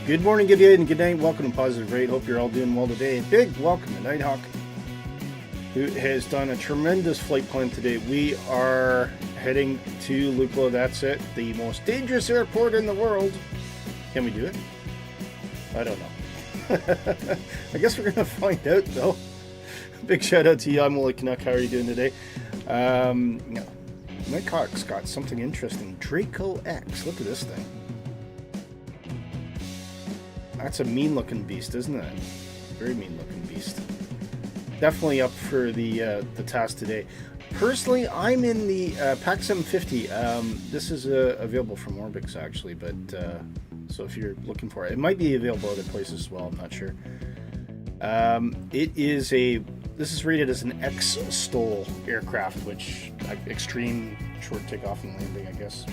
Good morning, good day, and good night. Welcome to Positive Rate. Hope you're all doing well today. And big welcome to Nighthawk, who has done a tremendous flight plan today. We are heading to Lukla. That's it. The most dangerous airport in the world. Can we do it? I don't know. I guess we're going to find out, though. Big shout out to you. I'm Willie Canuck. How are you doing today? Nighthawk's got something interesting. Draco X. Look at this thing. That's a mean-looking beast, isn't it? Very mean-looking beast. Definitely up for the task today. Personally, I'm in the PAC 750. This is available from Orbix, actually, but so if you're looking for it, it might be available other places as well. I'm not sure. This is rated as an XSTOL aircraft, which extreme short takeoff and landing, I guess.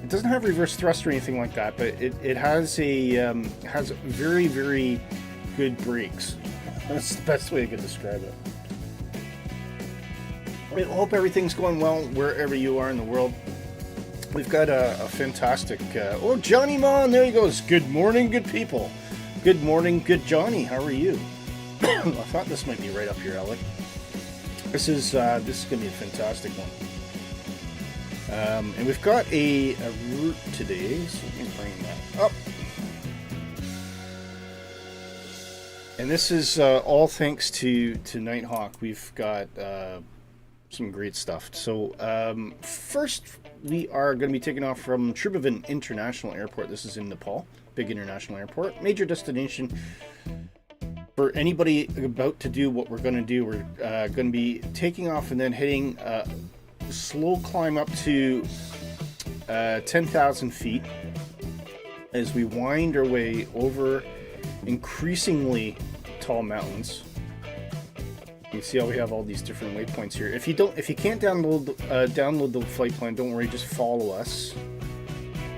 It doesn't have reverse thrust or anything like that, but it has has very, very good brakes. That's the best way I could describe it. I hope everything's going well wherever you are in the world. We've got a fantastic... Johnny Mon, there he goes. Good morning, good people. Good morning, good Johnny. How are you? I thought this might be right up your alley. This is going to be a fantastic one. And we've got a route today, so let me bring that up. And this is all thanks to Nighthawk. We've got some great stuff. So first, we are going to be taking off from Tribhuvan International Airport. This is in Nepal, big international airport, major destination. For anybody about to do what we're going to do, we're going to be taking off and then heading slow climb up to 10,000 feet as we wind our way over increasingly tall mountains. You see how we have all these different waypoints here. If you can't download the flight plan, don't worry, just follow us.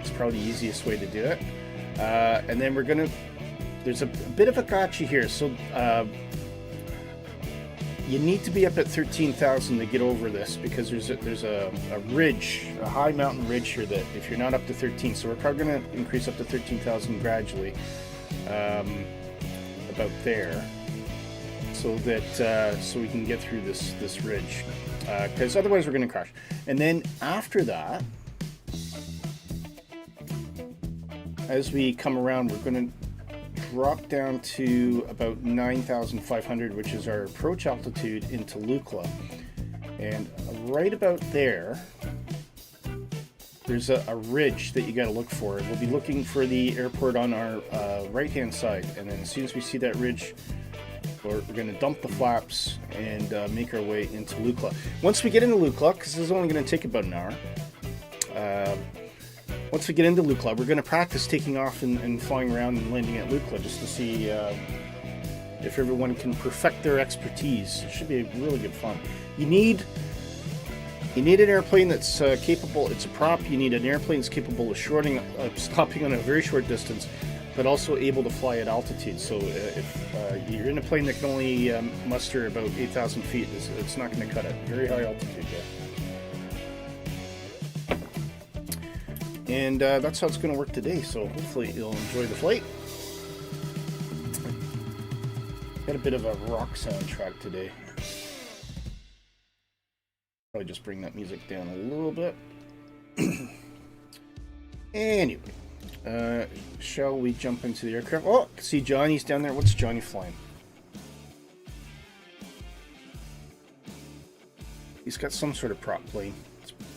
It's probably the easiest way to do it. And then there's a bit of a gotcha here. So you need to be up at 13,000 to get over this, because there's a ridge, a high mountain ridge here that if you're not up to 13, so we're probably going to increase up to 13,000 gradually, about there, so that so we can get through this ridge, because otherwise we're going to crash. And then after that, as we come around, we're going to drop down to about 9,500, which is our approach altitude into Lukla. And right about there's a ridge that you got to look for. We'll be looking for the airport on our right-hand side, and then as soon as we see that ridge, we're going to dump the flaps and make our way into Lukla. Once we get into Lukla, because this is only going to take about an hour, once we get into Lukla, we're going to practice taking off and flying around and landing at Lukla, just to see if everyone can perfect their expertise. It should be really good fun. You need an airplane that's capable. It's a prop. You need an airplane that's capable of stopping on a very short distance, but also able to fly at altitude. So if you're in a plane that can only muster about 8,000 feet, it's not going to cut it. Very high altitude, yeah. And that's how it's going to work today, so hopefully you'll enjoy the flight. Got a bit of a rock soundtrack today. Probably just bring that music down a little bit. Anyway, shall we jump into the aircraft? Oh, see Johnny's down there. What's Johnny flying? He's got some sort of prop plane.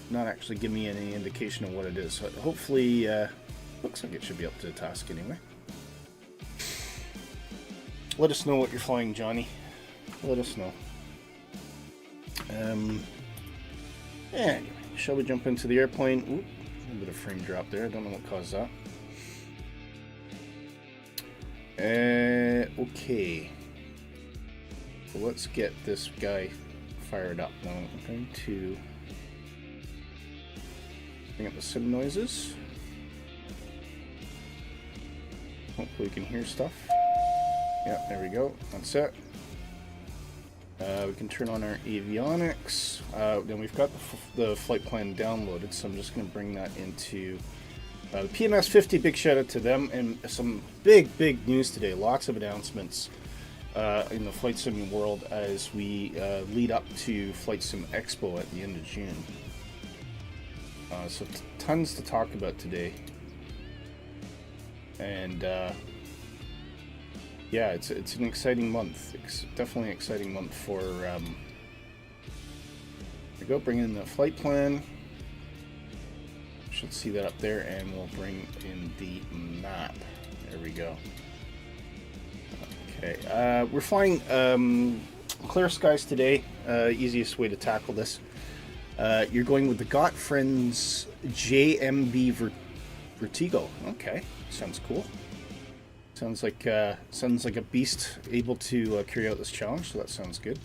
Not actually give me any indication of what it is. So hopefully, looks like it should be up to the task anyway. Let us know what you're flying, Johnny. Let us know. Anyway, shall we jump into the airplane? Oop, a little bit of frame drop there. I don't know what caused that. Okay. So let's get this guy fired up now. I'm going to bring up the sim noises. Hopefully we can hear stuff. Yeah, there we go. That's it. We can turn on our avionics. Then we've got the flight plan downloaded, so I'm just going to bring that into The PMS 50, big shout out to them, and some big news today. Lots of announcements in the Flight Sim world as we lead up to Flight Sim Expo at the end of June. So tons to talk about today, and yeah, it's an exciting month. It's definitely an exciting month for. There we go. Bring in the flight plan. Should see that up there, and we'll bring in the map. There we go. Okay, we're flying clear skies today. Easiest way to tackle this. You're going with the Gottfriend's JMB Vertigo. Okay, sounds cool. Sounds like a beast able to carry out this challenge. So that sounds good.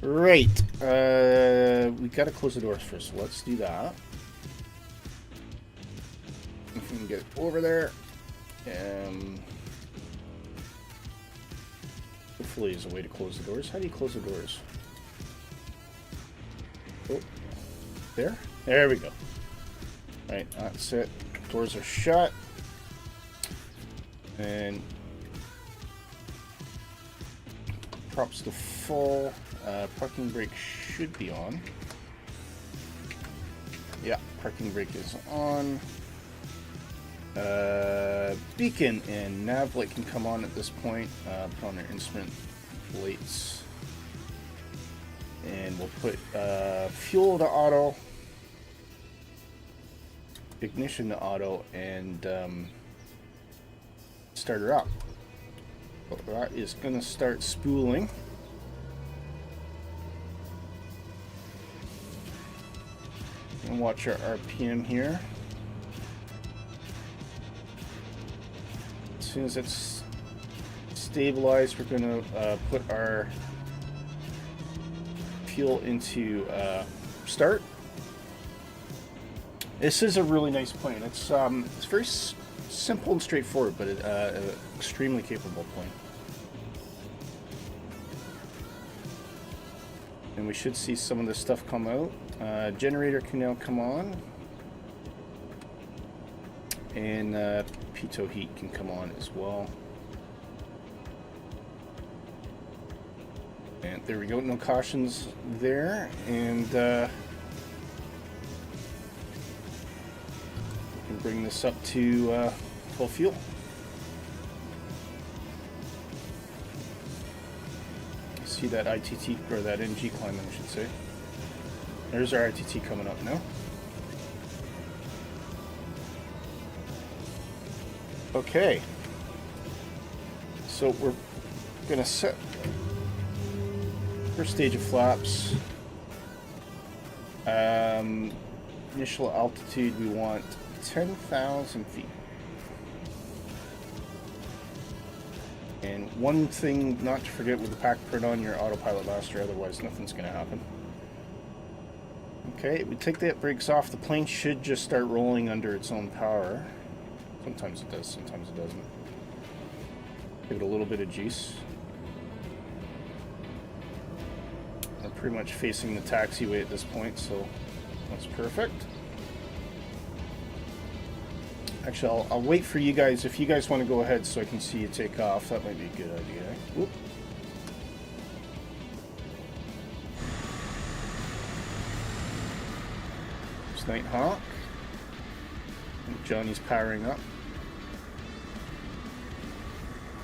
Right, we gotta close the doors first. So let's do that. If we can get over there, hopefully there's a way to close the doors. How do you close the doors? Oh, there we go. All right, that's it. Doors are shut, and props to full. Parking brake should be on. Yeah, parking brake is on. Beacon and nav light can come on at this point. Put on their instrument lights, and we'll put fuel to auto, ignition to auto, and start her up. So that is going to start spooling. And watch our RPM here. As soon as it's stabilized, we're going to put our fuel into start. This is a really nice plane. It's very simple and straightforward, but an extremely capable plane. And we should see some of this stuff come out. Generator can now come on. And pitot heat can come on as well. And there we go, no cautions there. And we can bring this up to full fuel. See that ITT, or that NG climbing, I should say. There's our ITT coming up now. Okay, so we're gonna set first stage of flaps. Initial altitude, we want 10,000 feet. And one thing not to forget with the pack, put on your autopilot master, otherwise nothing's gonna happen. Okay, we take that brakes off. The plane should just start rolling under its own power. Sometimes it does, sometimes it doesn't. Give it a little bit of juice. We're pretty much facing the taxiway at this point, so that's perfect. Actually, I'll wait for you guys. If you guys want to go ahead so I can see you take off, that might be a good idea. Whoop. It's Nighthawk. Johnny's powering up.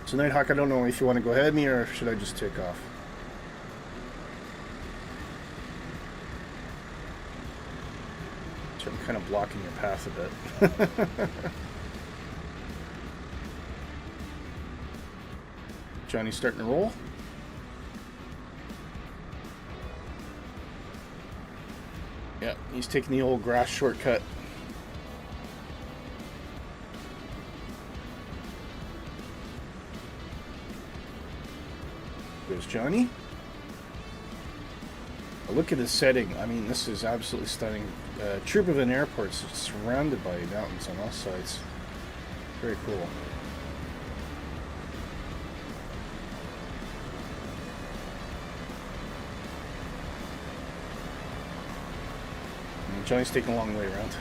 So Nighthawk, I don't know if you want to go ahead of me or should I just take off? So I'm kind of blocking your path a bit. Johnny's starting to roll. Yeah, he's taking the old grass shortcut. There's Johnny. Look at the setting. I mean, this is absolutely stunning. Tribhuvan Airport is surrounded by mountains on all sides. Very cool. And Johnny's taking a long way around.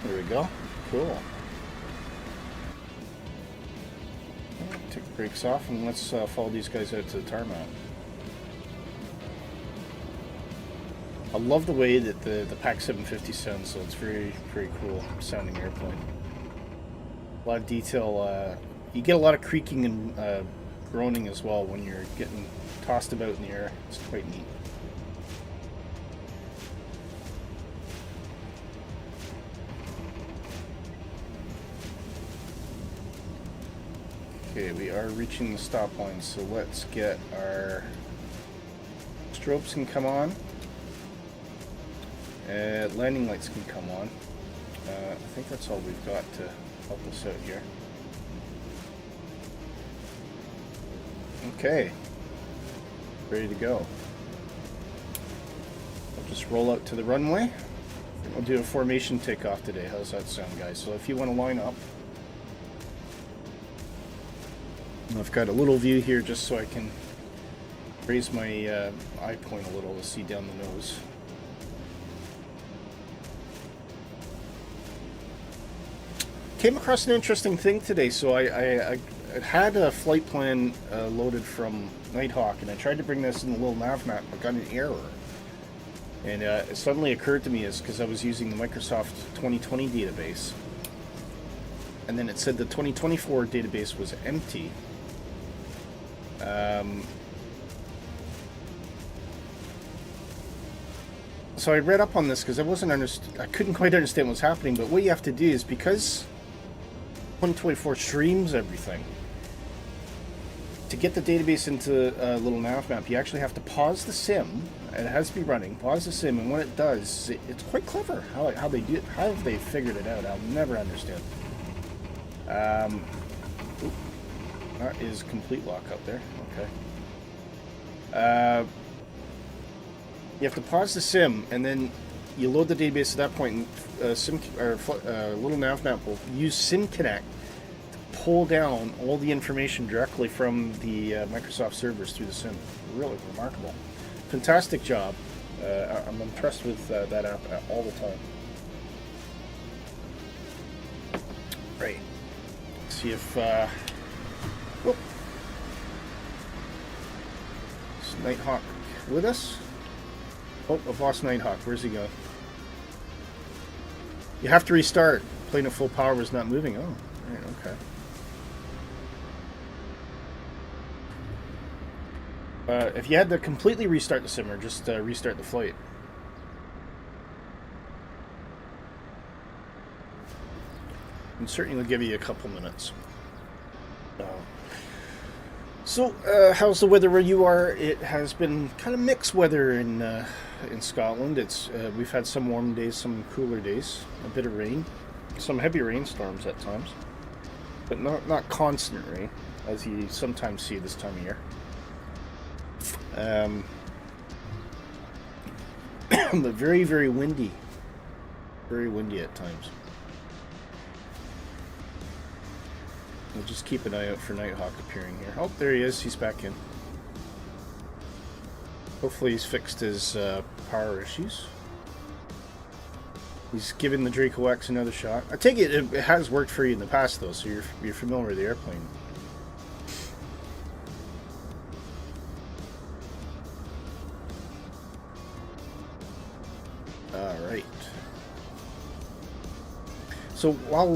There we go. Cool. Take the brakes off and let's follow these guys out to the tarmac. I love the way that the PAC 750 sounds, so it's very, very cool sounding airplane. A lot of detail. You get a lot of creaking and groaning as well when you're getting tossed about in the air. It's quite neat. Okay, we are reaching the stop line, so let's get our strobes can come on. Landing lights can come on. I think that's all we've got to help us out here. Okay, ready to go. I'll just roll out to the runway. We'll do a formation takeoff today. How's that sound, guys? So if you want to line up, I've got a little view here just so I can raise my eye point a little to see down the nose. Came across an interesting thing today. So I had a flight plan loaded from Nighthawk, and I tried to bring this in the little nav map, but got an error. And it suddenly occurred to me is because I was using the Microsoft 2020 database, and then it said the 2024 database was empty. So I read up on this because I couldn't quite understand what was happening. But what you have to do is, because 2024 streams everything, to get the database into a little nav map, you actually have to pause the sim, and it has to be running. Pause the sim, and when it does, it's quite clever how they do it. How have they figured it out? I'll never understand. That is complete lock up there. Okay. You have to pause the sim, and then you load the database at that point. And little nav map will use SimConnect to pull down all the information directly from the Microsoft servers through the sim. Really remarkable, fantastic job. I'm impressed with that app all the time. Right. Let's see if. Whoop. Is Nighthawk with us? Oh, I've lost Nighthawk. Where's he going? You have to restart. Plane at full power was not moving. Oh, right, okay. If you had to completely restart the simmer, just restart the flight. And certainly will give you a couple minutes. So, how's the weather where you are? It has been kind of mixed weather in Scotland. We've had some warm days, some cooler days, a bit of rain, some heavy rainstorms at times, but not constant rain, as you sometimes see this time of year. But very, very windy at times. We'll just keep an eye out for Nighthawk appearing here. Oh, there he is. He's back in. Hopefully he's fixed his power issues. He's given the Draco X another shot. I take it it has worked for you in the past, though, so you're familiar with the airplane. All right. So while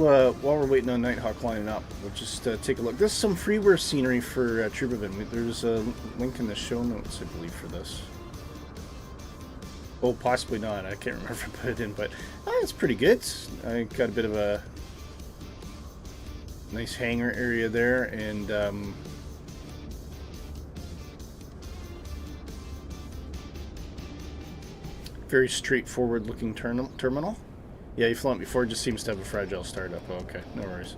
we're waiting on Nighthawk lining up, we'll just take a look. This is some freeware scenery for Tribhuvan. There's a link in the show notes, I believe, for this. Oh, possibly not. I can't remember if I put it in, but it's pretty good. I got a bit of a nice hangar area there, and very straightforward looking terminal. Yeah, you've flown it before. It just seems to have a fragile startup. Oh, okay, no worries.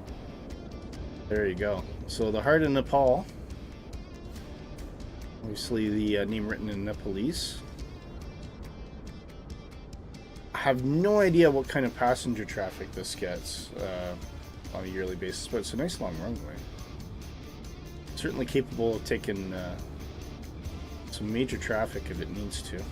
There you go. So the heart of Nepal. Obviously the name written in Nepalese. I have no idea what kind of passenger traffic this gets on a yearly basis, but it's a nice long runway. Certainly capable of taking some major traffic if it needs to.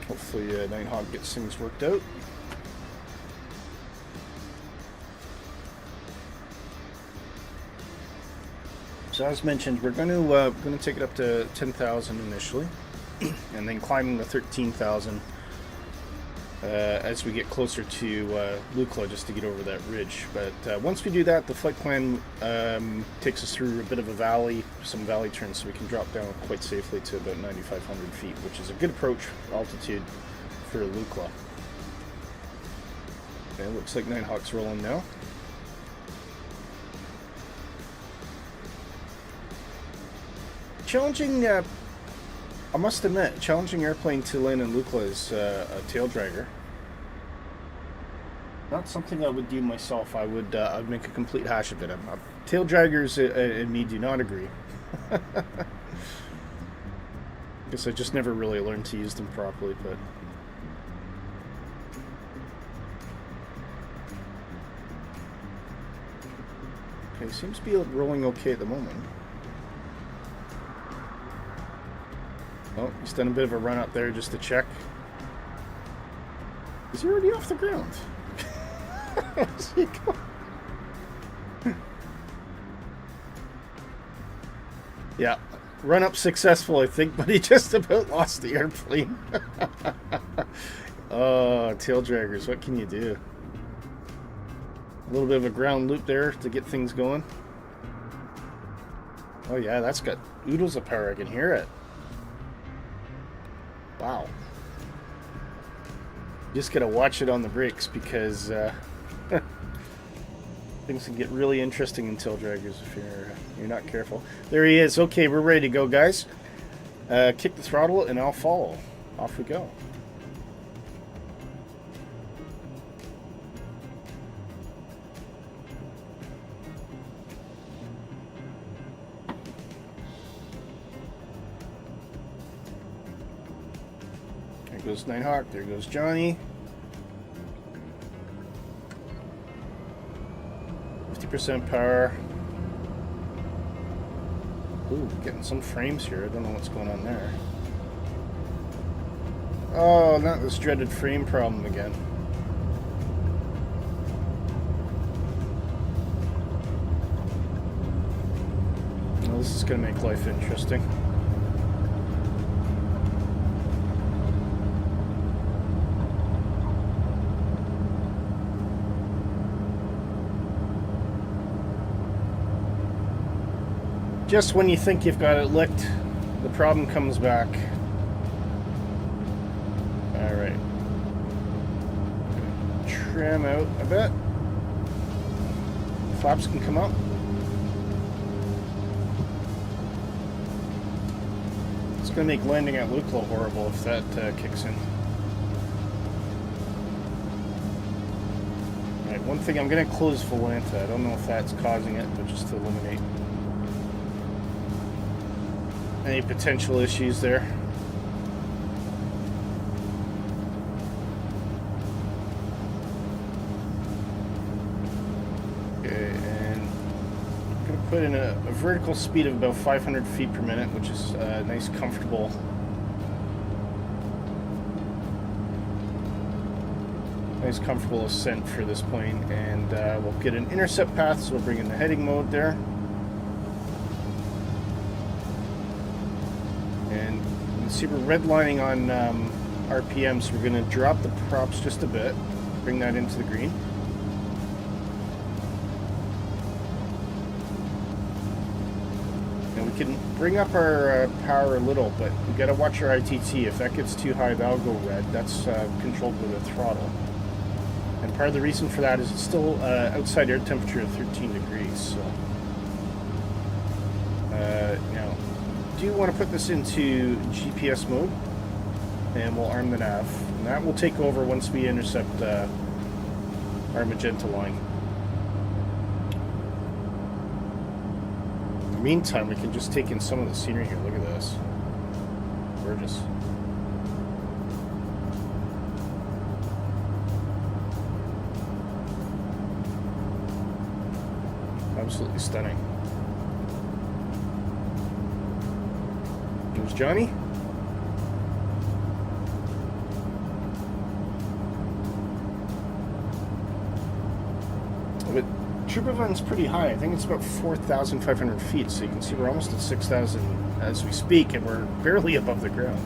Hopefully Nighthawk gets things worked out. So as mentioned, we're going to take it up to 10,000 initially, and then climbing the 13,000 as we get closer to Lukla, just to get over that ridge. But once we do that, the flight plan takes us through a bit of a valley, some valley turns, so we can drop down quite safely to about 9,500 feet, which is a good approach altitude for Lukla. Okay, looks like Nighthawk's rolling now. Challenging, I must admit, challenging airplane to land in Lukla is a tail dragger. Not something I would do myself. I'd make a complete hash of it. Tail draggers and me do not agree. Guess I just never really learned to use them properly, but... Okay, seems to be rolling okay at the moment. Oh, he's done a bit of a run up there just to check. Is he already off the ground? Where's he going? Yeah, run up successful, I think, but he just about lost the airplane. Oh, tail draggers, what can you do? A little bit of a ground loop there to get things going. Oh yeah, that's got oodles of power, I can hear it. Wow. You just gotta watch it on the brakes, because things can get really interesting in tail draggers if you're not careful. There he is. Okay, we're ready to go, guys. Kick the throttle and I'll follow. Off we go. There goes Nighthawk. There goes Johnny. 50% power. Ooh, getting some frames here. I don't know what's going on there. Oh, not this dreaded frame problem again. Well, this is going to make life interesting. Just when you think you've got it licked, the problem comes back. Alright. Trim out a bit. Flaps can come up. It's going to make landing at Lukla horrible if that kicks in. Alright, one thing, I'm going to close Volanta. I don't know if that's causing it, but just to eliminate any potential issues there. Okay, and I'm going to put in a vertical speed of about 500 feet per minute, which is a nice, comfortable ascent for this plane. And we'll get an intercept path, so we'll bring in the heading mode there. See, we're redlining on RPM, so we're going to drop the props just a bit, bring that into the green. And we can bring up our power a little, but we got to watch our ITT. If that gets too high, that'll go red. That's controlled with a throttle. And part of the reason for that is it's still outside air temperature of 13 degrees. So now, I do want to put this into GPS mode, and we'll arm the nav, and that will take over once we intercept our magenta line. In the meantime, we can just take in some of the scenery here. Look at this. Gorgeous. Absolutely stunning. comes Johnny. But Tribhuvan's pretty high. I think it's about 4,500 feet, so you can see we're almost at 6,000 as we speak, and we're barely above the ground.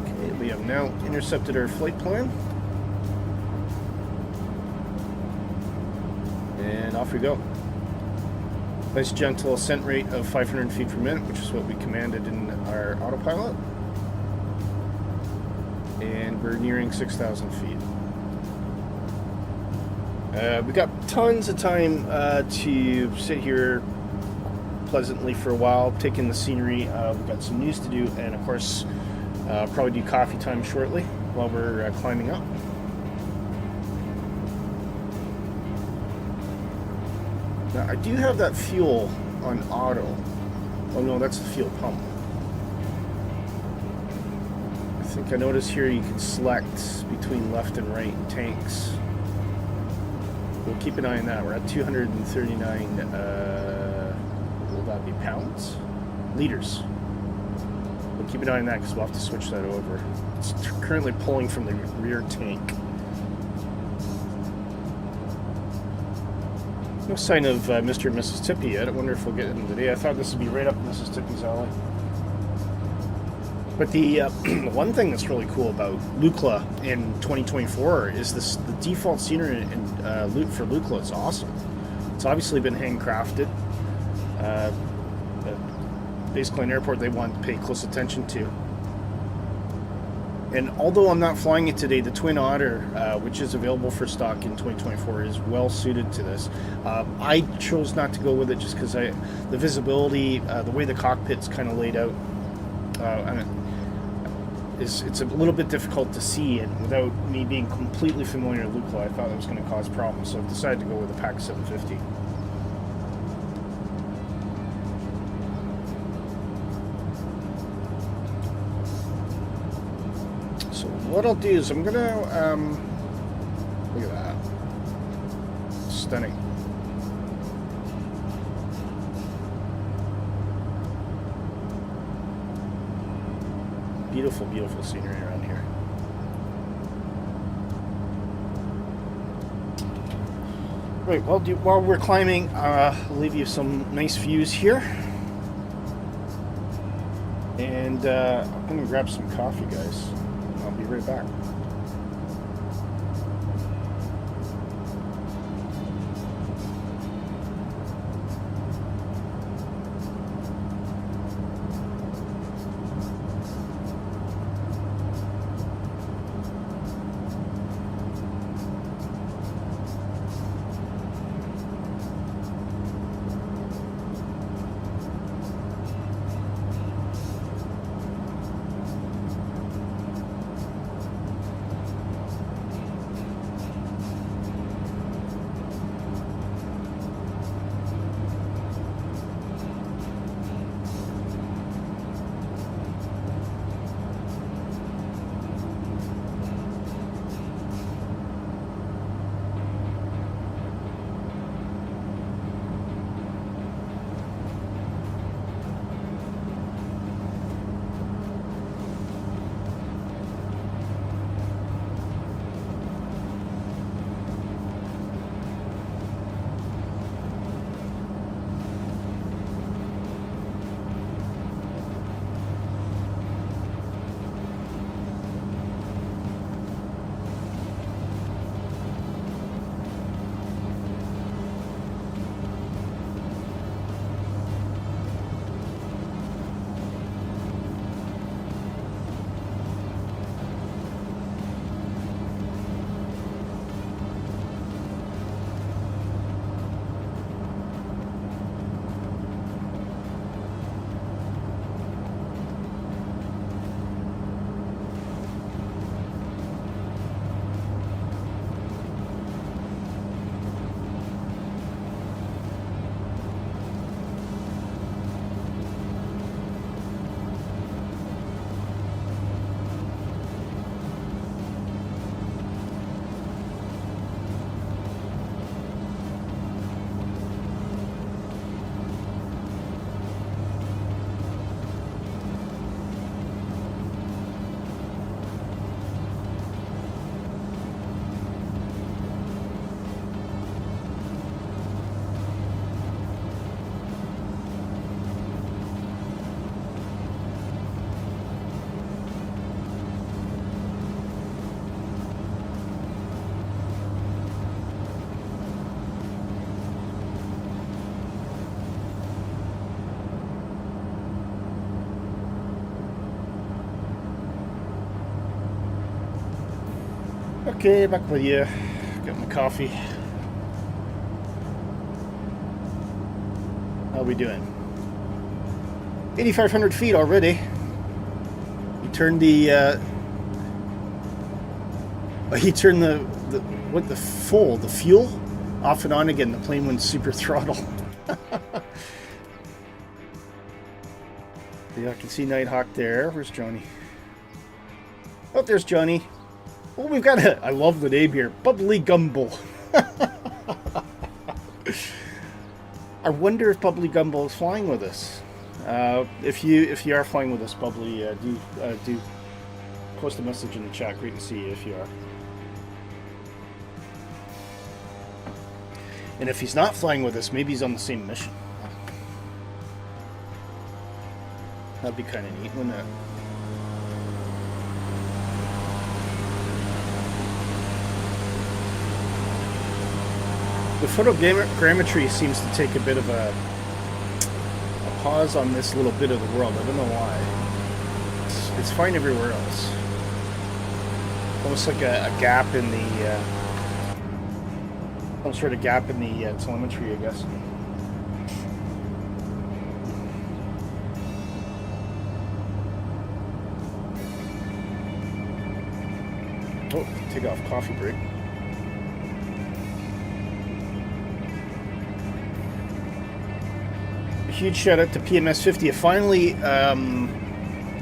Okay, we have now intercepted our flight plan. And off we go. Nice gentle ascent rate of 500 feet per minute, which is what we commanded in our autopilot. And we're nearing 6,000 feet. We got tons of time to sit here pleasantly for a while, take in the scenery. We've got some news to do, and of course, probably do coffee time shortly while we're climbing up. Now, I do have that fuel on auto. Oh no, that's the fuel pump. I think I notice here you can select between left and right tanks. We'll keep an eye on that. We're at 239, will that be pounds? Liters. We'll keep an eye on that because we'll have to switch that over. It's currently pulling from the rear tank. No sign of Mr. and Mrs. Tippy yet. I wonder if we'll get in today. I thought this would be right up Mrs. Tippy's alley. But the one thing that's really cool about Lukla in 2024 is the default scenery for Lukla is awesome. It's obviously been handcrafted. Basically, an airport they want to pay close attention to. And although I'm not flying it today, the Twin Otter, which is available for stock in 2024, is well suited to this. I chose not to go with it just because the visibility, the way the cockpit's kind of laid out, it's a little bit difficult to see, and without me being completely familiar with Lukla, I thought that was going to cause problems, so I've decided to go with the PAC 750. So what I'll do is I'm going to, look at that, stunning. Beautiful, beautiful scenery around here. Right, well, while we're climbing, I'll leave you some nice views here. And I'm going to grab some coffee, guys. I'll be right back. Okay, back with you. Got my coffee. How we doing? 8,500 feet already. He turned the fuel off and on again. The plane went super throttle. Yeah, I can see Nighthawk there. Where's Johnny? Oh, there's Johnny. Oh, we've got I love the name here. Bubbly Gumble. I wonder if Bubbly Gumble is flying with us. If you are flying with us, Bubbly, do post a message in the chat. Great to see you if you are. And if he's not flying with us, maybe he's on the same mission. That'd be kind of neat, wouldn't it? The photogrammetry seems to take a bit of a pause on this little bit of the world. I don't know why. It's fine everywhere else. Almost like a gap in the some sort of gap in the telemetry, I guess. Oh, take off coffee break. A huge shout out to PMS50. Finally,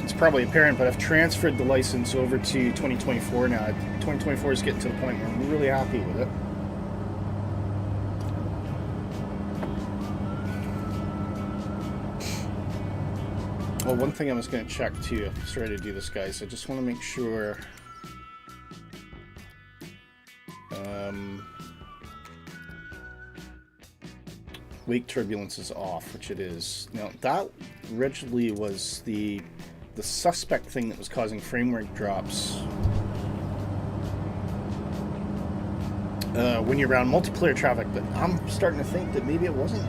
it's probably apparent, but I've transferred the license over to 2024 now. 2024 is getting to the point where I'm really happy with it. Well, one thing I was going to check too, sorry to do this, guys. I just want to make sure wake turbulence is off, which it is. Now, that originally was the suspect thing that was causing frame rate drops when you're around multiplayer traffic, but I'm starting to think that maybe it wasn't.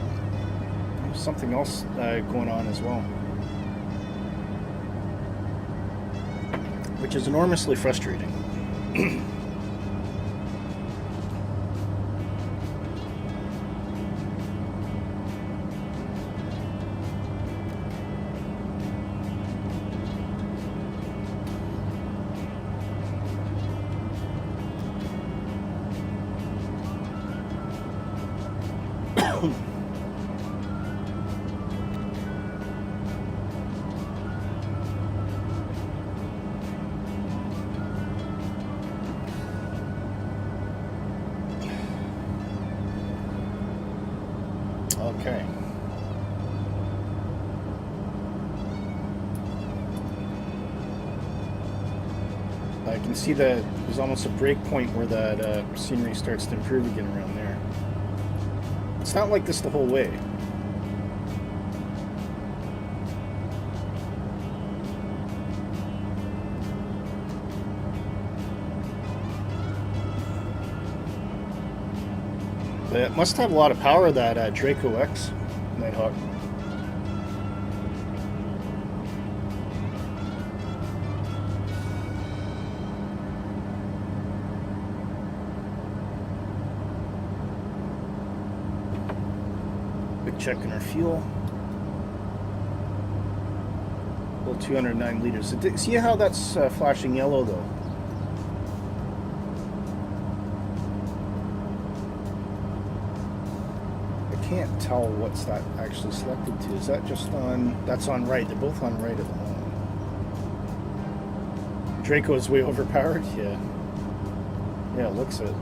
There's something else going on as well, which is enormously frustrating. Okay. I can see that there's almost a break point where that scenery starts to improve again around there. It's not like this the whole way. It must have a lot of power, that Draco X Nighthawk. Quick check in our fuel. Well, 209 liters. See how that's flashing yellow though? Can't tell what's that actually selected to. Is that just on? That's on right. They're both on right at the moment. Draco is way overpowered. Yeah. Yeah, it looks it.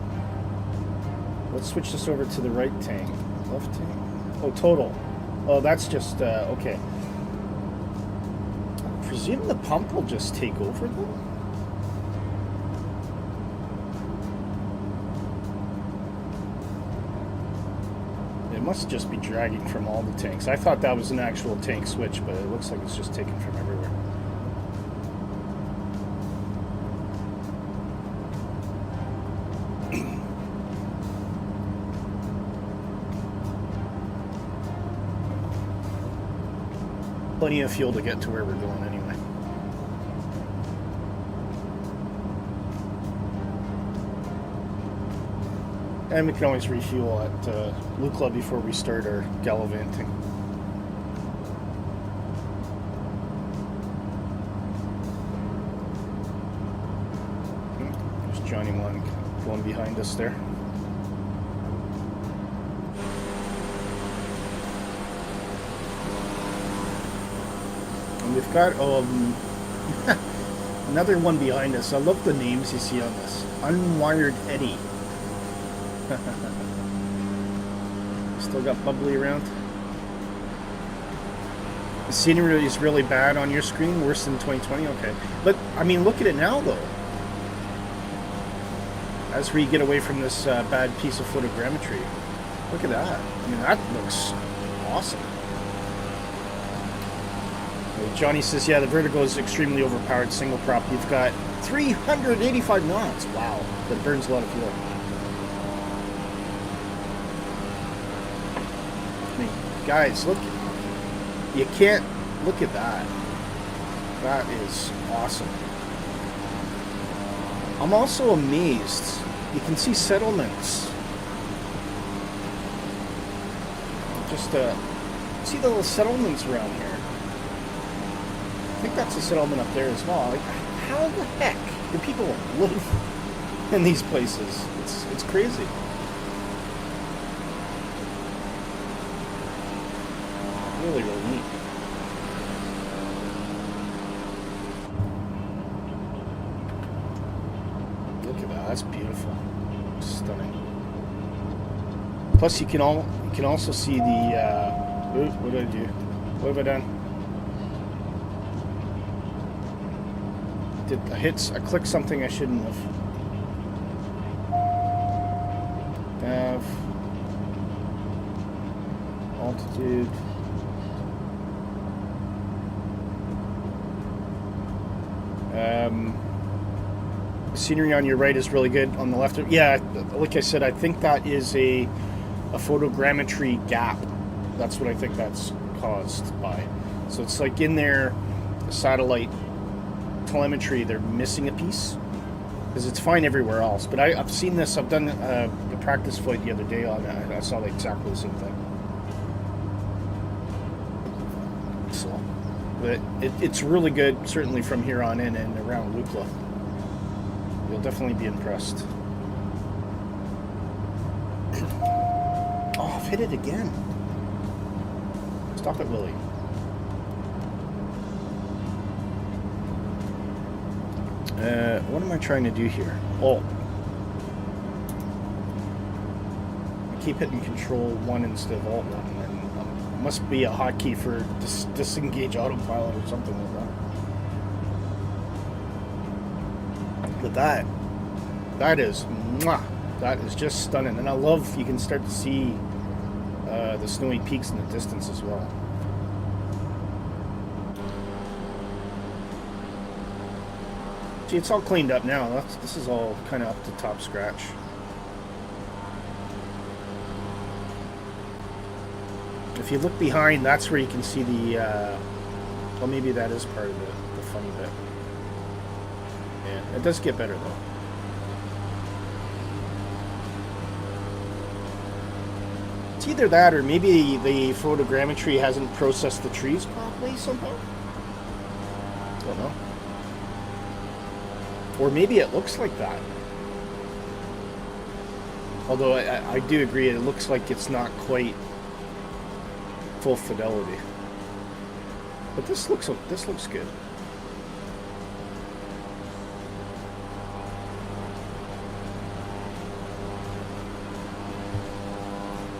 Let's switch this over to the right tank. Left tank. Oh, total. Oh, that's just okay. I presume the pump will just take over though. It must just be dragging from all the tanks. I thought that was an actual tank switch, but it looks like it's just taken from everywhere. Plenty of fuel to get to where we're going anyway. And we can always refuel at Lukla before we start our gallivanting. There's Johnny One going behind us there. And we've got another one behind us. I love the names you see on this. Unwired Eddie. Still got bubbly around. The scenery is really bad on your screen, worse than 2020. Okay, but I mean, look at it now, though. As we get away from this bad piece of photogrammetry, look at that. I mean, that looks awesome. Johnny says, yeah, the Vertigo is extremely overpowered single prop. You've got 385 knots. Wow, that burns a lot of fuel. I mean, guys, look. You can't look at that. That is awesome. I'm also amazed. You can see settlements. Just see the little settlements around here. I think that's a settlement up there as well. Like, how the heck do people live in these places? It's crazy. Really, really neat. Look at that. That's beautiful. Stunning. Plus, you can also see the. What did I do? What have I done? I clicked something I shouldn't have. Nav. Altitude. Scenery on your right is really good. On the left, yeah, like I said, I think that is a photogrammetry gap. That's what I think that's caused by. So it's like in their satellite telemetry, they're missing a piece because it's fine everywhere else. But I've seen this. I've done a practice flight the other day on it, and I saw exactly the same thing. So, but it's really good, certainly from here on in and around Lukla. You'll definitely be impressed. Oh, I've hit it again. Stop it, Willie. What am I trying to do here? Oh. I keep hitting Control 1 instead of Alt 1. And must be a hotkey for disengage autopilot or something like that. But that is just stunning. And I love, you can start to see the snowy peaks in the distance as well. See, it's all cleaned up now. This is all kind of up to top scratch. If you look behind, that's where you can see the, well, maybe that is part of the funny bit. Yeah, it does get better though. It's either that or maybe the photogrammetry hasn't processed the trees properly somehow. Don't know. Or maybe it looks like that. Although I do agree, it looks like it's not quite full fidelity. But this looks good.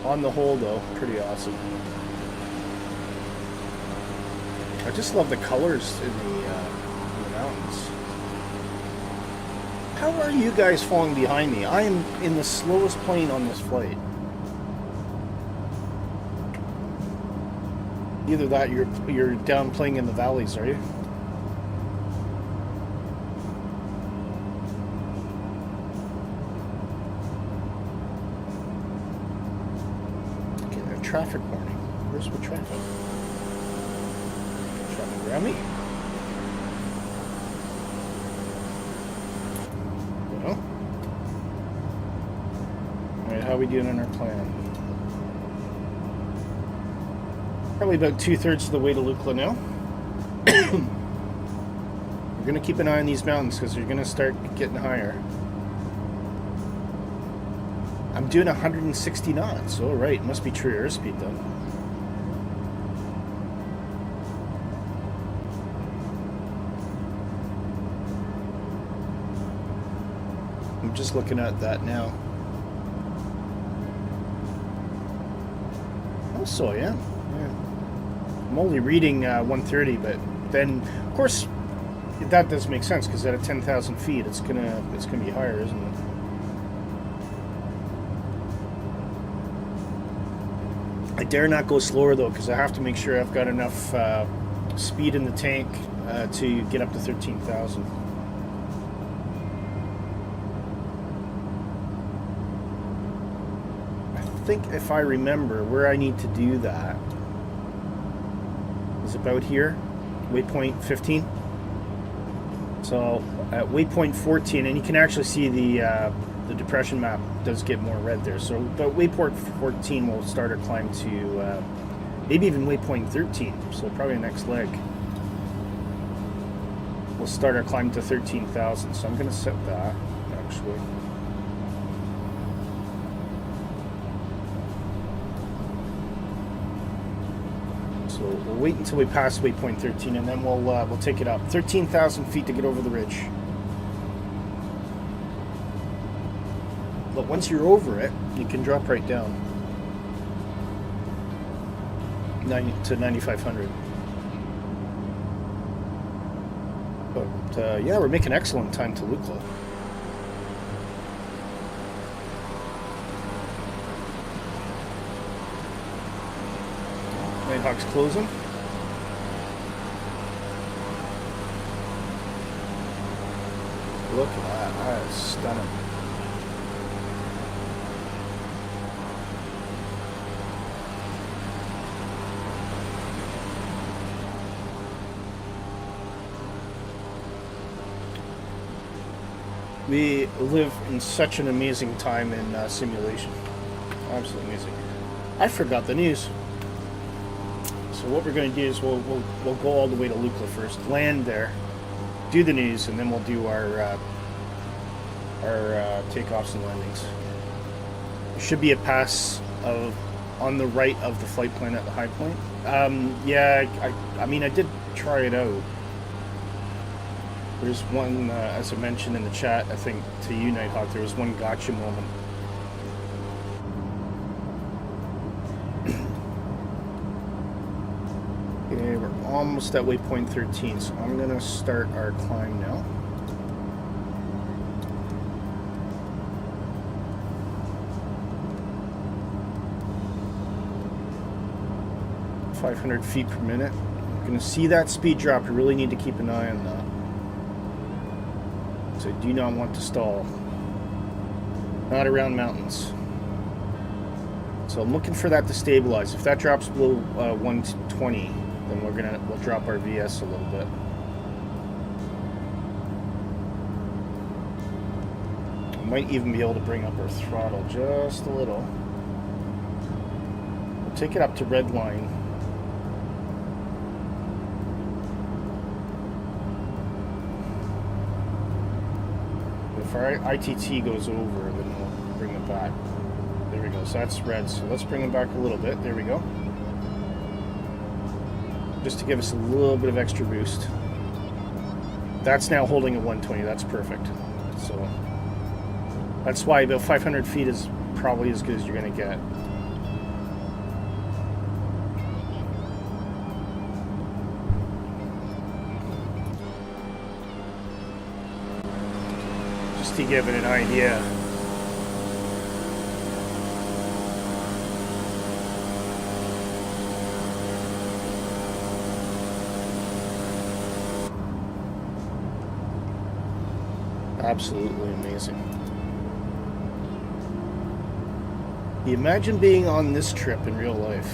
On the whole, though, pretty awesome. I just love the colors in the mountains. How are you guys falling behind me? I am in the slowest plane on this flight. Either that, you're down playing in the valleys, are you? Okay, a traffic warning. Where's the traffic? Traffic around me? how are we doing on our plan? Probably about 2/3 of the way to Lukla now. We're going to keep an eye on these mountains because they're going to start getting higher. I'm doing 160 knots. Oh, right. Must be true airspeed then. I'm just looking at that now. Oh, so I am. Yeah. I'm only reading 130, but then, of course, that does make sense because at 10,000 feet, it's gonna be higher, isn't it? I dare not go slower though, because I have to make sure I've got enough speed in the tank to get up to 13,000. I think if I remember where I need to do that is about here, waypoint 15. So at waypoint 14, and you can actually see the depression map does get more red there. So about waypoint 14, we'll start our climb to maybe even waypoint 13. So probably the next leg. We'll start our climb to 13,000. So I'm going to set that actually. So we'll wait until we pass waypoint 13, and then we'll take it up 13,000 feet to get over the ridge. But once you're over it, you can drop right down to 9,500. But yeah, we're making excellent time to Lukla. Nighthawk's closing. Look at that. That is stunning. We live in such an amazing time in simulation. Absolutely amazing. I forgot the news. So what we're going to do is we'll go all the way to Lukla first, land there, do the news, and then we'll do our takeoffs and landings. There should be a pass on the right of the flight plan at the high point. Yeah, I mean I did try it out. There's one, as I mentioned in the chat, I think to you, Nighthawk, there was one gotcha moment. Okay, we're almost at waypoint 13, so I'm going to start our climb now. .500 feet per minute. You're going to see that speed drop. You really need to keep an eye on that. So I do not want to stall. Not around mountains. So I'm looking for that to stabilize. If that drops below 120, then we'll drop our VS a little bit. I might even be able to bring up our throttle just a little. We'll take it up to red line. If our ITT goes over, then we'll bring it back. There we go. So that's red. So let's bring it back a little bit. There we go. Just to give us a little bit of extra boost. That's now holding at 120. That's perfect. So that's why about 500 feet is probably as good as you're going to get. To give it an idea. Absolutely amazing. Imagine being on this trip in real life.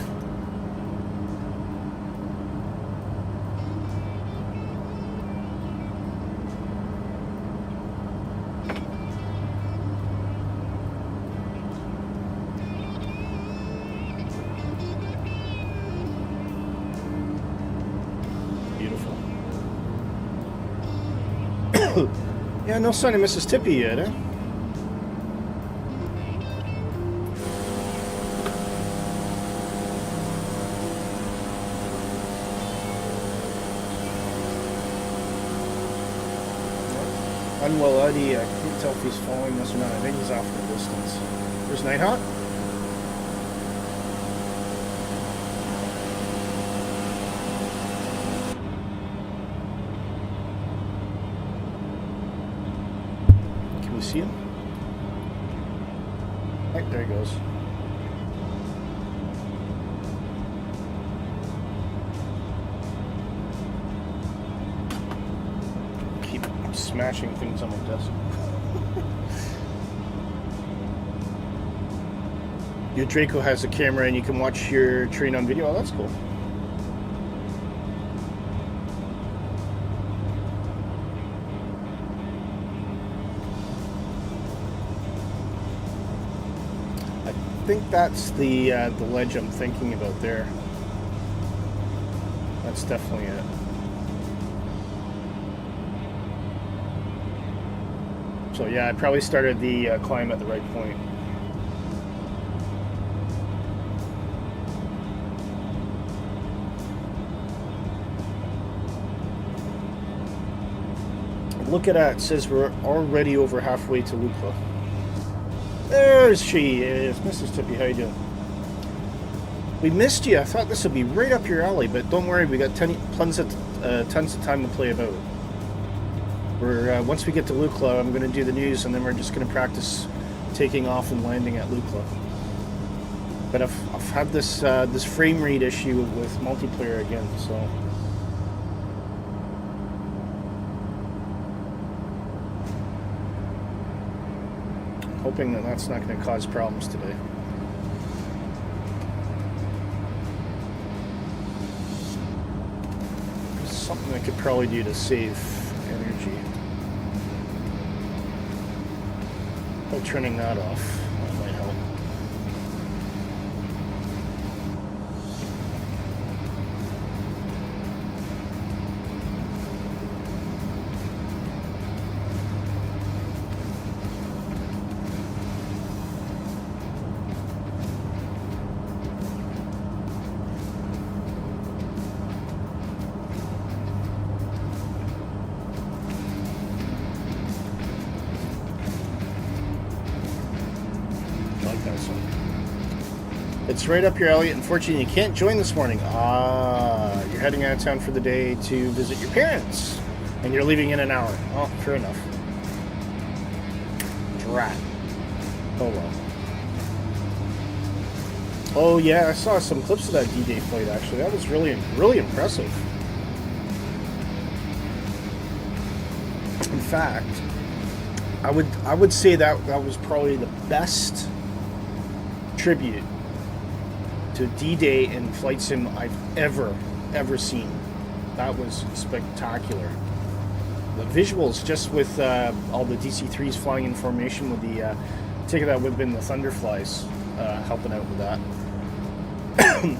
Yeah, no sign of Mrs. Tippy yet, eh? Unwell Eddie, I can't tell if he's following us or not. I think he's off in the distance. There's Nighthawk. Can we see him? Right, there he goes. Smashing things on my desk. Your Draco has a camera and you can watch your train on video. Oh, that's cool. I think that's the ledge I'm thinking about there. That's definitely it. So yeah, I probably started the climb at the right point. Look at that, it says we're already over halfway to Lukla. There she is, Mrs. Tippy, how you doing? We missed you, I thought this would be right up your alley, but don't worry, we got tons of time to play about. We're, once we get to Lukla, I'm going to do the news, and then we're just going to practice taking off and landing at Lukla. But I've had this this frame rate issue with multiplayer again, so I'm hoping that that's not going to cause problems today. There's something I could probably do to save energy. By turning that off, that might help. It's right up your alley. Unfortunately, you can't join this morning. You're heading out of town for the day to visit your parents, and you're leaving in an hour. Oh, fair enough. Drat. Oh well. Oh yeah, I saw some clips of that D-Day flight. Actually, that was really impressive. In fact, I would say that was probably the best tribute to D-Day in flight sim I've ever seen. That was spectacular. The visuals, just with all the DC-3s flying in formation with the ticket that would have been the Thunderflies helping out with that.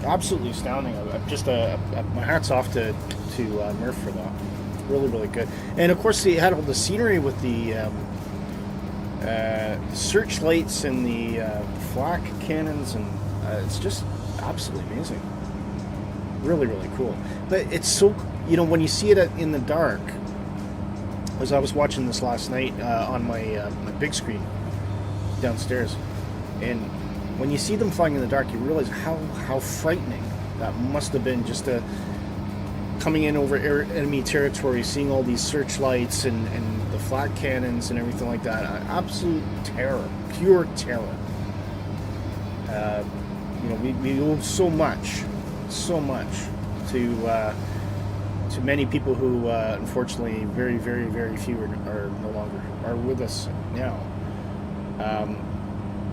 Absolutely astounding. Just my hat's off to Murph for that. Really good. And of course, they had all the scenery with the searchlights and the flak cannons, and it's just absolutely amazing. Really cool. But it's so, you know, when you see it in the dark, as I was watching this last night on my big screen downstairs, and when you see them flying in the dark, you realize how frightening that must have been, just coming in over enemy territory, seeing all these searchlights and the flak cannons and everything like that. Absolute terror, pure terror. You know, we owe so much to many people who, unfortunately, very few are no longer are with us now.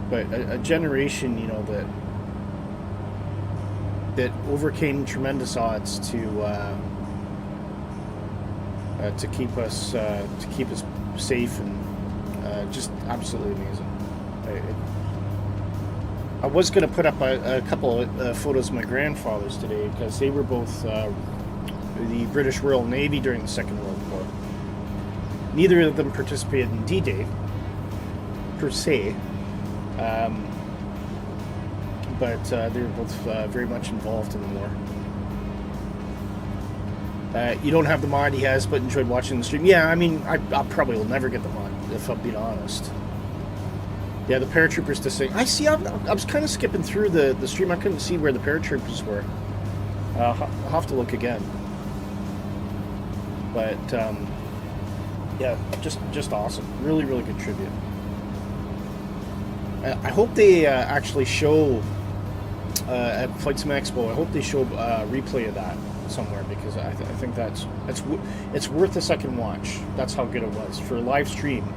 But a generation, you know, that overcame tremendous odds to keep us safe, and just absolutely amazing. I was going to put up a couple of photos of my grandfathers today, because they were both the British Royal Navy during the Second World War. Neither of them participated in D-Day, per se, but they were both very much involved in the war. You don't have the mod he has, but enjoyed watching the stream. Yeah, I mean, I probably will never get the mod, if I'm being honest. Yeah, the paratroopers to sing. I see, I was kind of skipping through the stream. I couldn't see where the paratroopers were. I'll have to look again. But, yeah, just awesome. Really, really good tribute. I hope they actually show, at Flight Sim Expo, I hope they show a replay of that somewhere, because I think it's worth a second watch. That's how good it was. For a live stream,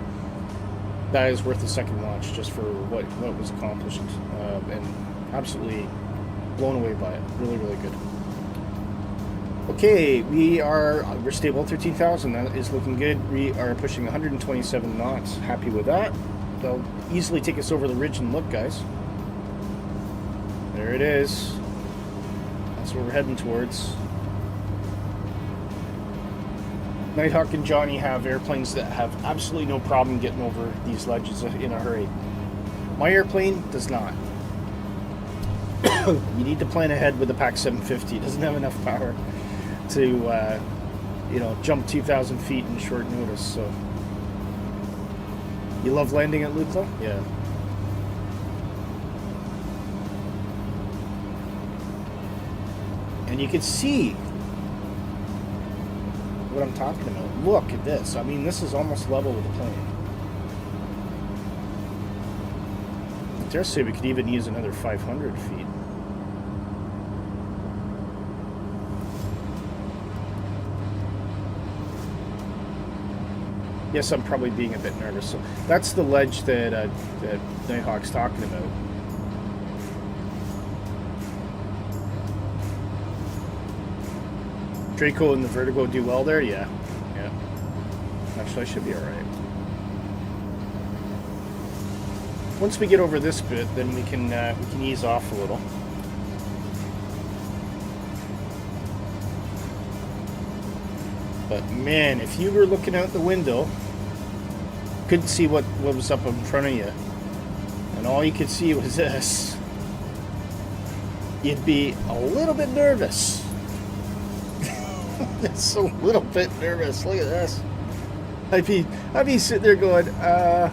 that is worth a second watch, just for what was accomplished, and absolutely blown away by it. Really, really good. Okay, we're stable at 13,000. That is looking good. We are pushing 127 knots. Happy with that. They'll easily take us over the ridge and look, guys. There it is. That's what we're heading towards. Nighthawk and Johnny have airplanes that have absolutely no problem getting over these ledges in a hurry. My airplane does not. You need to plan ahead with the PAC 750. It doesn't have enough power to, you know, jump 2,000 feet in short notice. So, you love landing at Lukla? Yeah. And you can see what I'm talking about. Look at this. I mean, this is almost level with the plane. I dare say we could even use another 500 feet. Yes, I'm probably being a bit nervous. So that's the ledge that that Nighthawk's talking about. Draco and the Vertigo do well there? Yeah. Yeah. Actually, I should be alright. Once we get over this bit, then we can ease off a little. But man, if you were looking out the window, couldn't see what was up in front of you, and all you could see was this, you'd be a little bit nervous. Just a little bit nervous. Look at this. I'd be sitting there going, are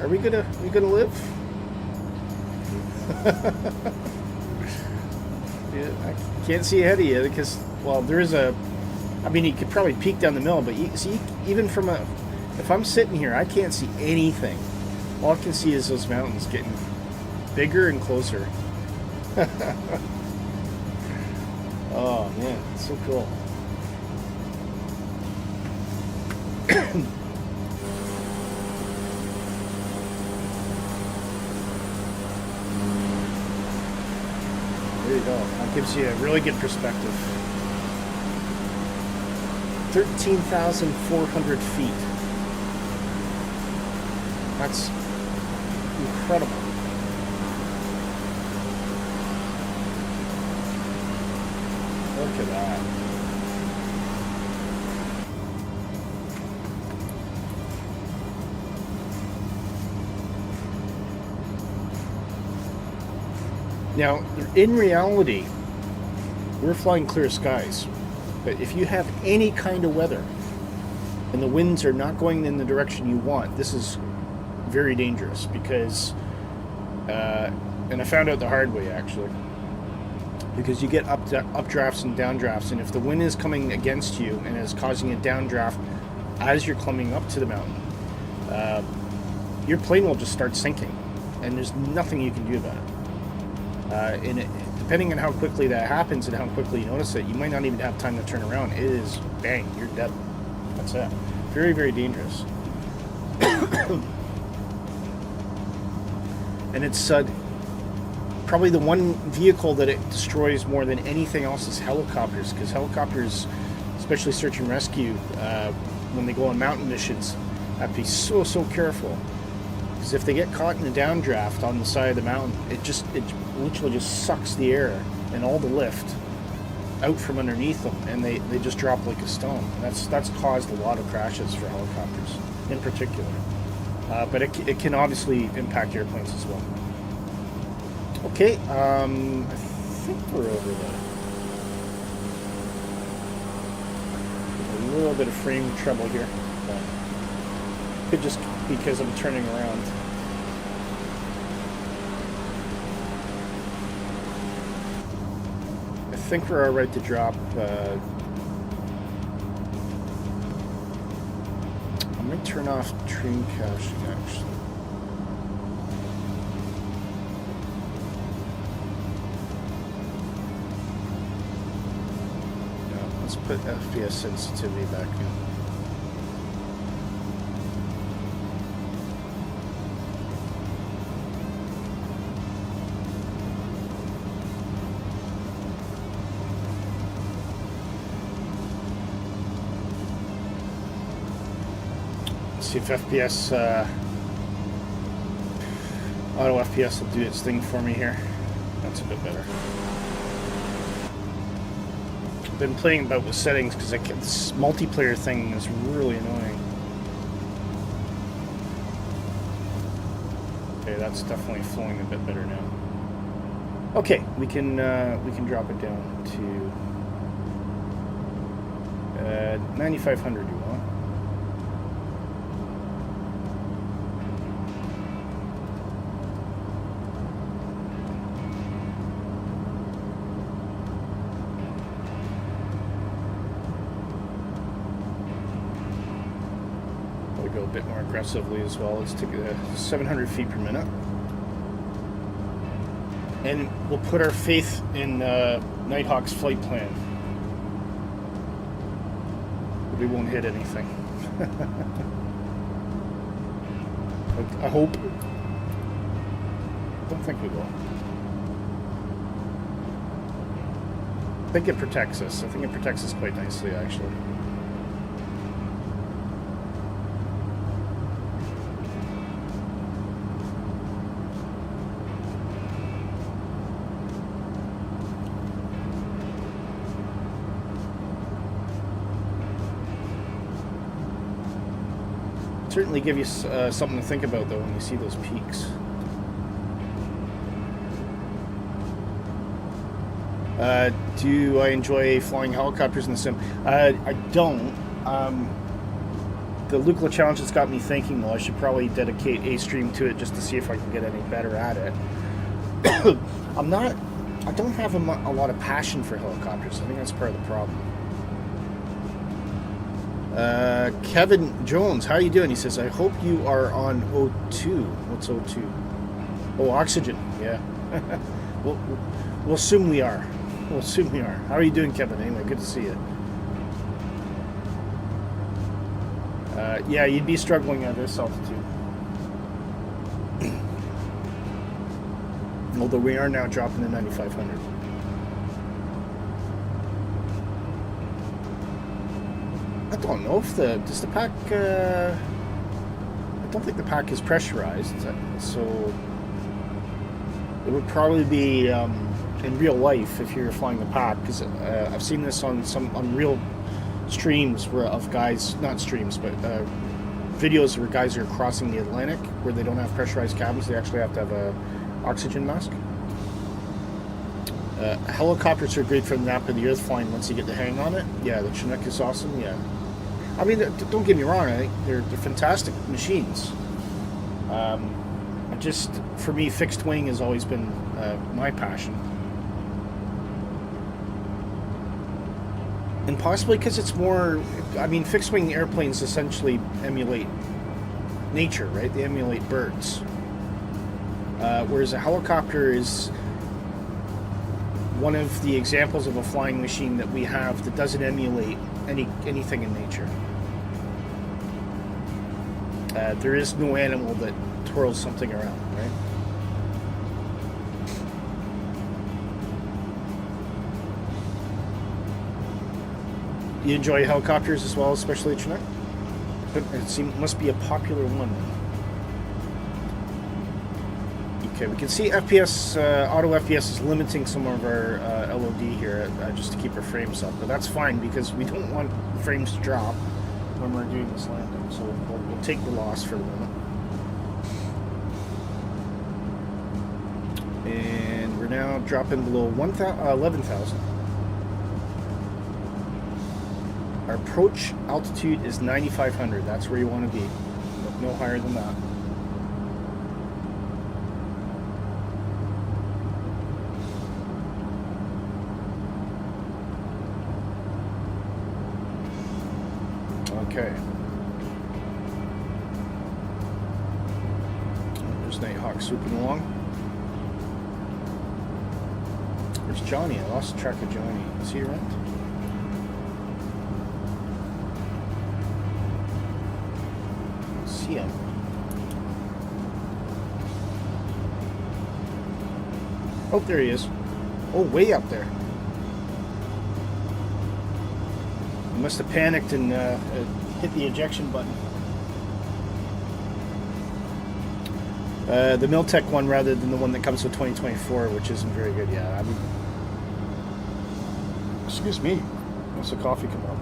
we gonna live? Yeah, I can't see ahead of you because, well, there is a, I mean, you could probably peek down the middle, but you see, even from a, if I'm sitting here, I can't see anything. All I can see is those mountains getting bigger and closer. Oh man, it's so cool. There you go. That gives you a really good perspective. 13,400 feet. That's incredible. Look at that. Now, in reality, we're flying clear skies. But if you have any kind of weather and the winds are not going in the direction you want, this is very dangerous because, and I found out the hard way actually, because you get updrafts and downdrafts, and if the wind is coming against you and is causing a downdraft as you're climbing up to the mountain, your plane will just start sinking, and there's nothing you can do about it. And depending on how quickly that happens and how quickly you notice it, you might not even have time to turn around. It is bang, you're dead. That's it. Very, very dangerous. And it's probably the one vehicle that it destroys more than anything else is helicopters, because helicopters, especially search and rescue, when they go on mountain missions, have to be so careful. Because if they get caught in a downdraft on the side of the mountain, it literally just sucks the air and all the lift out from underneath them, and they just drop like a stone. And that's caused a lot of crashes for helicopters in particular. But it can obviously impact airplanes as well. Okay, I think we're over there. A little bit of frame trouble here. Could just because I'm turning around. I think we're all right to drop. I might turn off train caching actually. No, let's put FPS sensitivity back in. See if FPS, auto FPS will do its thing for me here. That's a bit better. I've been playing about with settings because this multiplayer thing is really annoying. Okay, that's definitely flowing a bit better now. Okay, we can drop it down to 9,500. You want? Go a bit more aggressively as well. Let's take 700 feet per minute. And we'll put our faith in Nighthawk's flight plan. But we won't hit anything. I hope. I don't think we will. I think it protects us. I think it protects us quite nicely, actually. Certainly give you something to think about though when you see those peaks. Do I enjoy flying helicopters in the sim? I don't. The Lukla challenge has got me thinking though. I should probably dedicate a stream to it just to see if I can get any better at it. I don't have a lot of passion for helicopters. I think that's part of the problem. Kevin Jones, how are you doing? He says, I hope you are on O2. What's O2? Oh, oxygen. Yeah. We'll assume we are. We'll assume we are. How are you doing, Kevin? Anyway, good to see you. Yeah, you'd be struggling at this altitude. Although we are now dropping to 9,500. I don't know if does the pack, I don't think the pack is pressurized, so it would probably be in real life if you're flying the pack, because I've seen this on real streams of guys, not streams, but videos where guys are crossing the Atlantic where they don't have pressurized cabins. They actually have to have a oxygen mask. Helicopters are great for the nap of the earth flying once you get the hang on it. Yeah, the Chinook is awesome. Yeah, I mean, don't get me wrong. I think they're fantastic machines. Just for me, fixed wing has always been my passion, and possibly because it's more. I mean, fixed wing airplanes essentially emulate nature, right? They emulate birds, whereas a helicopter is one of the examples of a flying machine that we have that doesn't emulate anything in nature. There is no animal that twirls something around, right? You enjoy helicopters as well, especially Chinook? It must be a popular one. You Okay, we can see FPS, auto FPS is limiting some of our LOD here just to keep our frames up, but that's fine because we don't want frames to drop when we're doing this landing, so we'll take the loss for the moment. And we're now dropping below 11,000. Our approach altitude is 9,500. That's where you want to be. No higher than that. Okay. There's Nighthawk swooping along. Where's Johnny? I lost track of Johnny. Is he around? See him. Oh, there he is. Oh, way up there. He must have panicked and hit the ejection button. The Miltech one rather than the one that comes with 2024, which isn't very good. Yeah, I mean, excuse me. What's the coffee come up?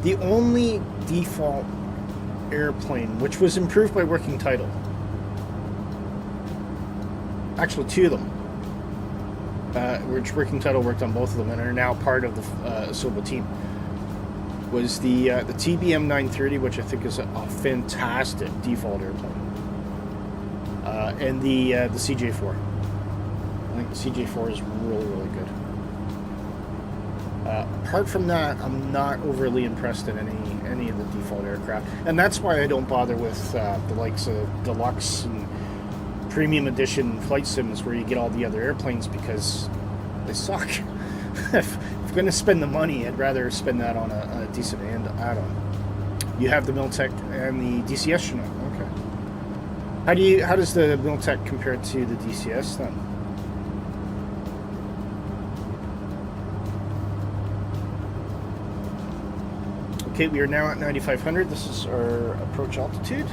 The only default airplane, which was improved by working title, actually two of them, which working title worked on both of them and are now part of the Asobo team, was the TBM 930, which I think is a fantastic default airplane, and the CJ4. I think the CJ4 is really, really good. Apart from that, I'm not overly impressed in any of the default aircraft, and that's why I don't bother with the likes of Deluxe and Premium Edition flight sims, where you get all the other airplanes, because they suck. If I'm going to spend the money, I'd rather spend that on a decent add-on. You have the Miltech and the DCS Chinook. Okay. How does the Miltech compare to the DCS then? Okay, we are now at 9,500. This is our approach altitude.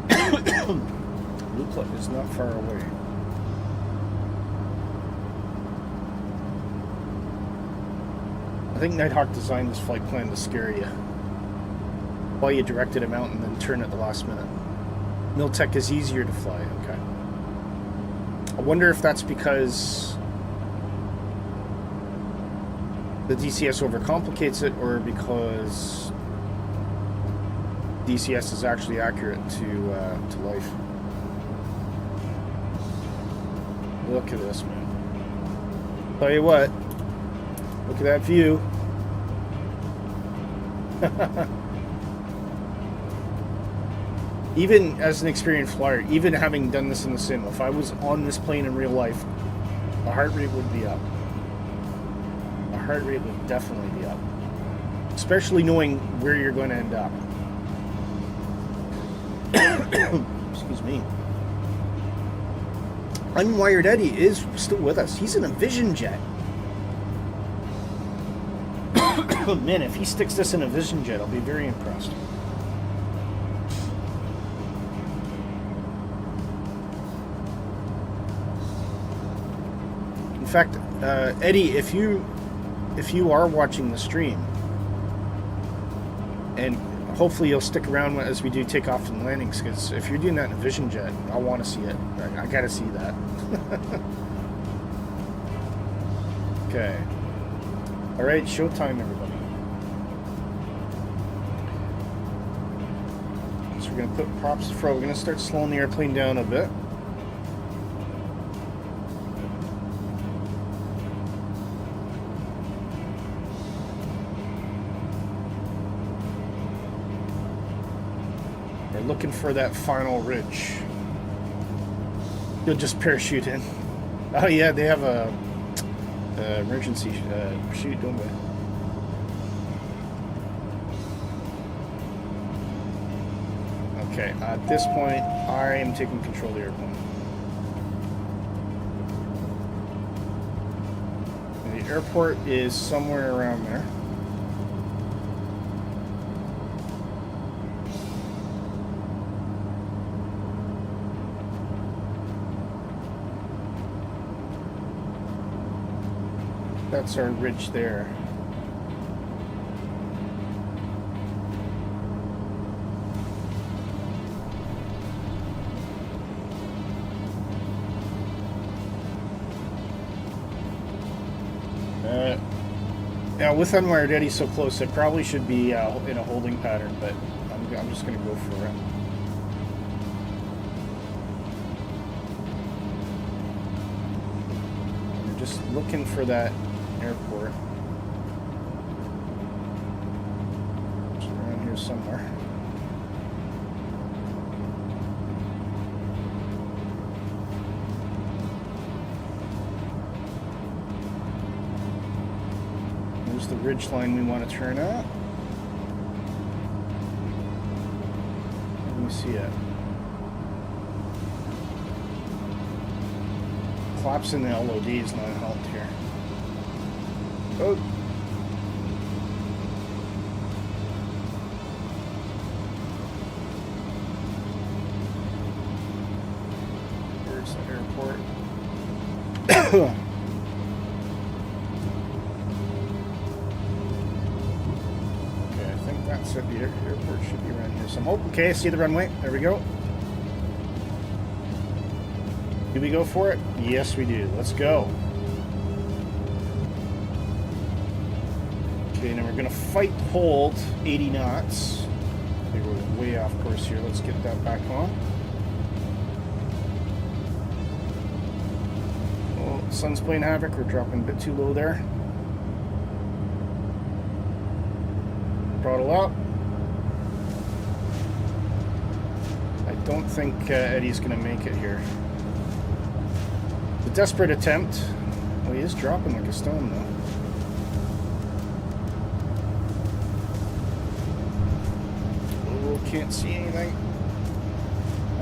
Lukla is not far away. I think Nighthawk designed this flight plan to scare you while you directed him out and then turn at the last minute. Miltech is easier to fly. Okay. I wonder if that's because the DCS overcomplicates it, or because DCS is actually accurate to life. Look at this, man. Tell you what, look at that view. Even as an experienced flyer, even having done this in the sim, if I was on this plane in real life, the heart rate would be up. The heart rate would definitely be up. Especially knowing where you're going to end up. Excuse me. Unwired Eddie is still with us. He's in a Vision Jet. Man, if he sticks this in a Vision Jet, I'll be very impressed. In fact, Eddie, if you are watching the stream, and hopefully you'll stick around as we do takeoff and landings, because if you're doing that in a Vision Jet, I want to see it. I gotta see that. Okay. All right, showtime, everybody. So we're gonna put props to throw. We're gonna start slowing the airplane down a bit. Looking for that final ridge. You'll just parachute in. Oh yeah, they have a emergency chute, don't they? Okay, at this point, I am taking control of the airplane. And the airport is somewhere around there. That's our ridge there. Now, with unwired eddy so close, it probably should be in a holding pattern, but I'm just going to go for it. We're just looking for that airport. It's around here somewhere. The ridge line we want to turn at. Let me see it. Collapsing the LOD is not helped here. Oh. Where's the airport? So the airport should be around here some. Oh, okay, see the runway. There we go. Do we go for it? Yes, we do. Let's go. Okay, now we're going to fight hold 80 knots. I think we're way off course here. Let's get that back on. Oh, sun's playing havoc. We're dropping a bit too low there. Throttle up. I don't think Eddie's going to make it here. The desperate attempt. Well, he is dropping like a stone, though. Oh, can't see anything.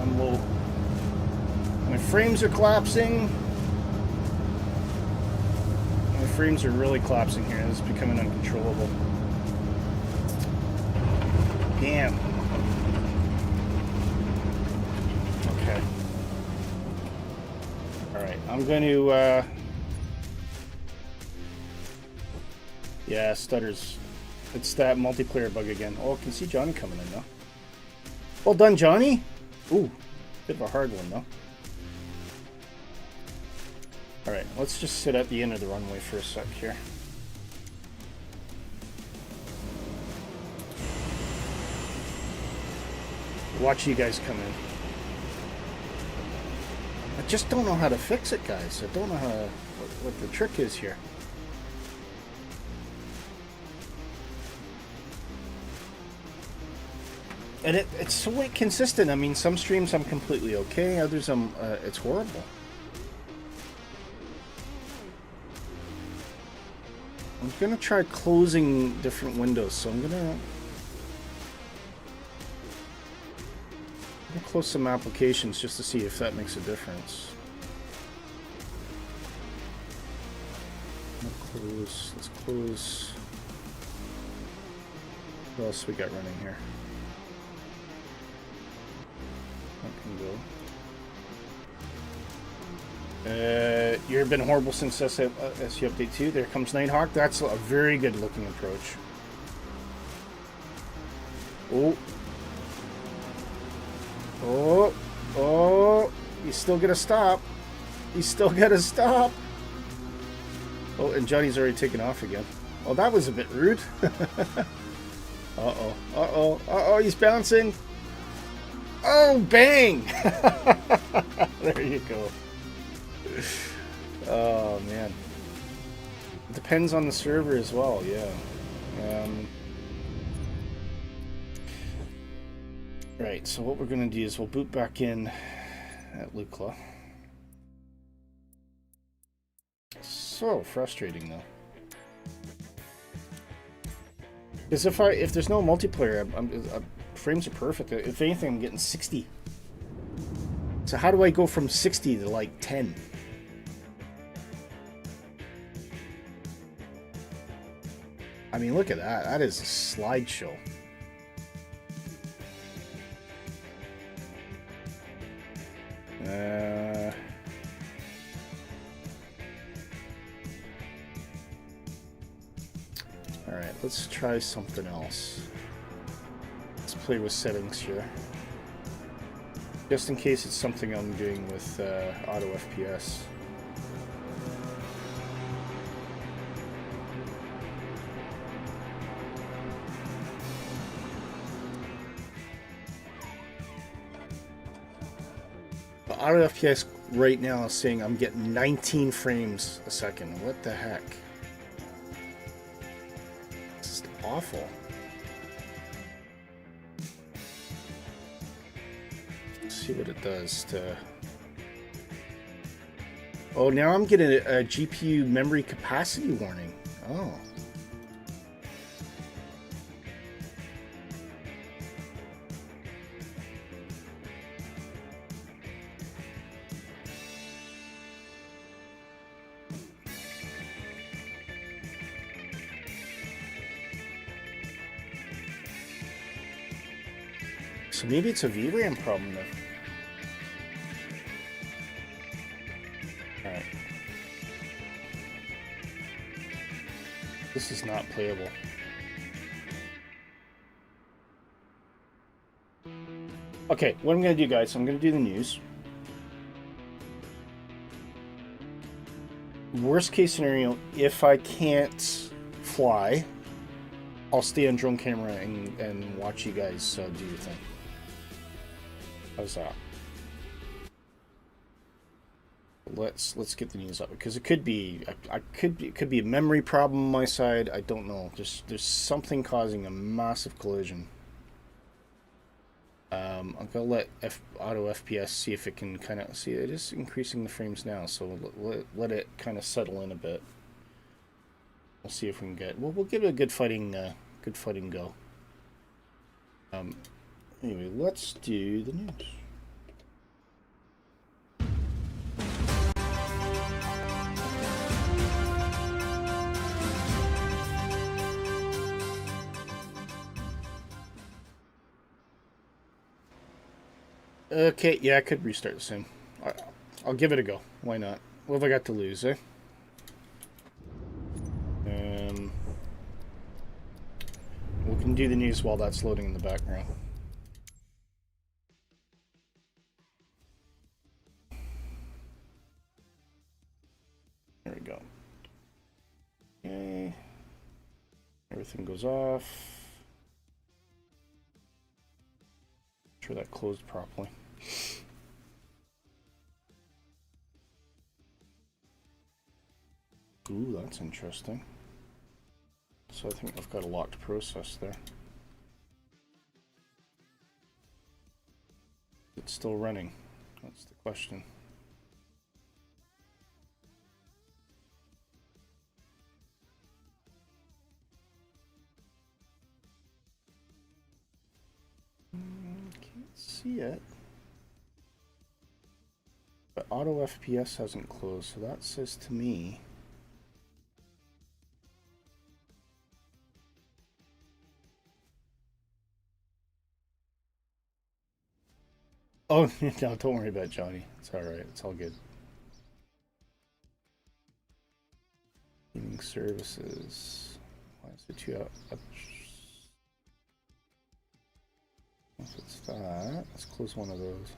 I'm low. My frames are collapsing. My frames are really collapsing here. This is becoming uncontrollable. Damn. Okay. Alright, I'm going to, yeah, stutters. It's that multiplayer bug again. Oh, I can see Johnny coming in, though. Well done, Johnny! Ooh, bit of a hard one, though. Alright, let's just sit at the end of the runway for a sec here. Watch you guys come in. I just don't know how to fix it, guys. I don't know how what the trick is here. And it's so inconsistent. I mean, some streams I'm completely okay, others it's horrible. I'm gonna try closing different windows, so I'm gonna close some applications just to see if that makes a difference. Let's close. What else we got running here? That can go. You've been horrible since SU Update 2. There comes Nighthawk. That's a very good looking approach. Oh. Oh. Oh. You still gotta stop. You still gotta stop. Oh, and Johnny's already taken off again. Oh, that was a bit rude. Uh-oh. Uh-oh. Uh-oh, he's bouncing. Oh, bang! There you go. Oh, man. It depends on the server as well, yeah. Right, so what we're going to do is we'll boot back in at Lukla. So frustrating, though. Because if there's no multiplayer, frames are perfect. If anything, I'm getting 60. So how do I go from 60 to like 10? I mean, look at that. That is a slideshow. let's try something else. Let's play with settings here. Just in case it's something I'm doing with auto FPS. The auto FPS right now is saying I'm getting 19 frames a second. What the heck? This is awful. Let's see what it does to... Oh, now I'm getting a GPU memory capacity warning. Oh. So maybe it's a VRAM problem then. Alright. This is not playable. Okay, what I'm going to do, guys, I'm going to do the news. Worst case scenario, if I can't fly, I'll stay on drone camera and watch you guys do your thing. How's that? Let's get the news up, because it could be it could be a memory problem on my side. I don't know. There's something causing a massive collision. I'm gonna let auto FPS see if it can kind of see. It is increasing the frames now, so let it kind of settle in a bit. We'll see if we can get. We'll give it a good fighting go. Anyway, let's do the news. Okay, yeah, I could restart the sim. I'll give it a go. Why not? What have I got to lose, eh? We can do the news while that's loading in the background. There we go. Okay. Everything goes off. Make sure that closed properly. Ooh, that's interesting. So I think I've got a locked process there. It's still running. That's the question. Can't see it. But auto FPS hasn't closed, so that says to me oh, no, don't worry about Johnny. It's alright. It's all good. Gaming services. Why is it too up? If it's that, let's close one of those.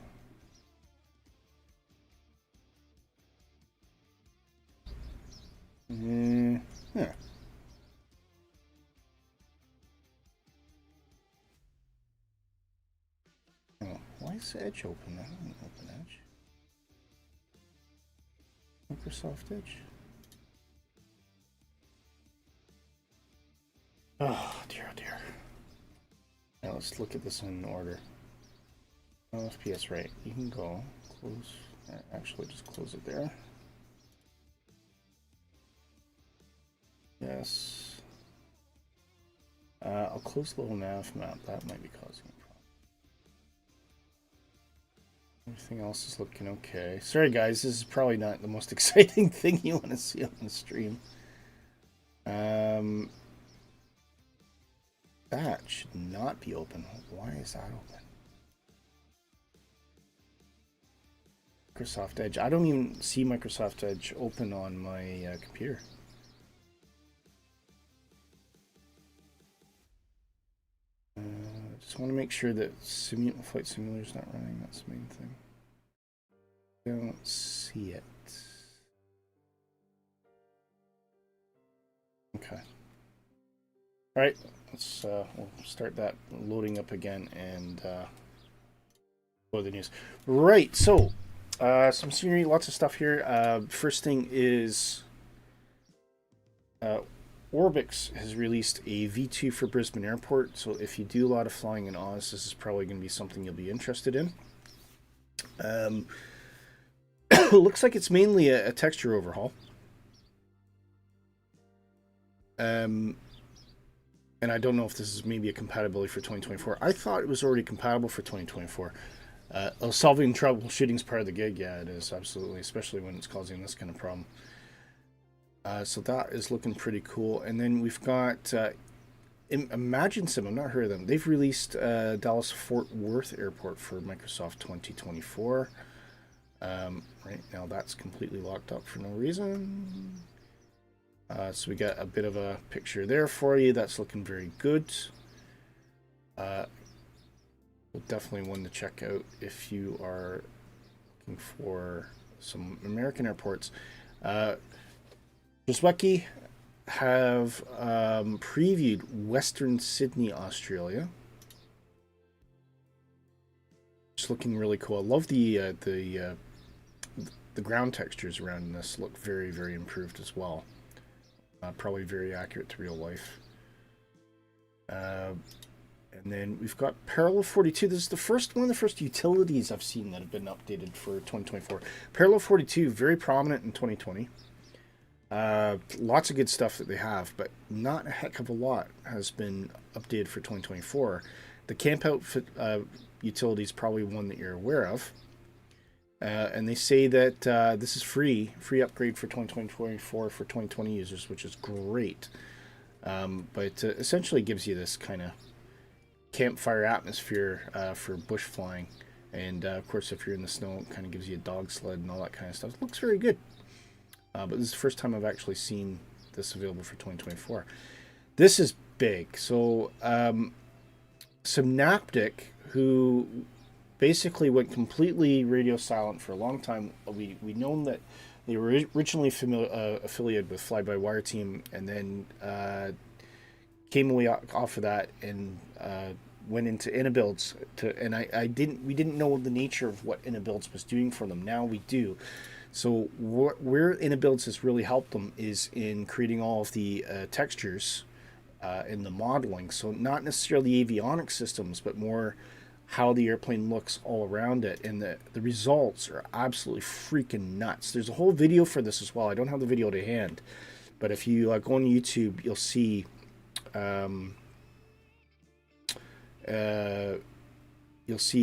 Yeah. Oh, why is Edge open? I don't open Edge. Microsoft Edge. Oh dear, oh dear. Now let's look at this in order. Oh, FPS, right? You can go close. Actually, just close it there. Yes. I'll close the little nav map. That might be causing a problem. Everything else is looking okay. Sorry, guys. This is probably not the most exciting thing you want to see on the stream. That should not be open. Why is that open? Microsoft Edge. I don't even see Microsoft Edge open on my computer. Just want to make sure that flight simulator is not running. That's the main thing. Don't see it. Okay. All right. Let's we'll start that loading up again and go to the news. Right. So some scenery, lots of stuff here. First thing is Orbix has released a V2 for Brisbane Airport. So if you do a lot of flying in Oz, this is probably going to be something you'll be interested in. Looks like it's mainly a texture overhaul. And I don't know if this is maybe a compatibility for 2024. I thought it was already compatible for 2024. Solving troubleshooting is part of the gig. Yeah, it is, absolutely, especially when it's causing this kind of problem. So that is looking pretty cool. And then we've got Imagine Sim. I've not heard of them. They've released Dallas Fort Worth Airport for Microsoft 2024. Right now that's completely locked up for no reason. So we got a bit of a picture there for you. That's looking very good. Definitely one to check out if you are looking for some American airports. Joswecki have previewed Western Sydney, Australia. It's looking really cool. I love the ground textures around this. Look very, very improved as well. Probably very accurate to real life. And then we've got Parallel 42. This is one of the first utilities I've seen that have been updated for 2024. Parallel 42, very prominent in 2020. Lots of good stuff that they have, but not a heck of a lot has been updated for 2024. The camp out utility is probably one that you're aware of. And they say that this is free upgrade for 2024 for 2020 users, which is great. But essentially gives you this kind of campfire atmosphere for bush flying. And of course, if you're in the snow, it kind of gives you a dog sled and all that kind of stuff. It looks very good. But this is the first time I've actually seen this available for 2024. This is big. So Synaptic, who basically went completely radio silent for a long time. We known that they were originally affiliated with Fly-by-Wire team, and then came away off of that and went into InnoBuilds. We didn't know the nature of what InnoBuilds was doing for them. Now we do. So where InnoBuilds has really helped them is in creating all of the textures in the modeling. So not necessarily the avionics systems, but more how the airplane looks all around it. And the results are absolutely freaking nuts. There's a whole video for this as well. I don't have the video to hand, but if you go on YouTube, you'll see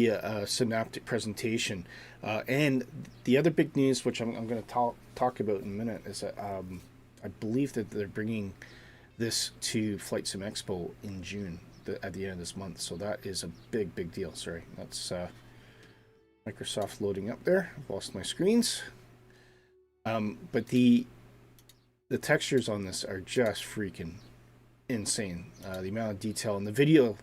a Synaptic presentation. And the other big news, which I'm going to talk about in a minute, is that I believe that they're bringing this to Flight Sim Expo in June, at the end of this month. So that is a big deal. Sorry, that's Microsoft loading up there. I've lost my screens. But the textures on this are just freaking insane. The amount of detail in the video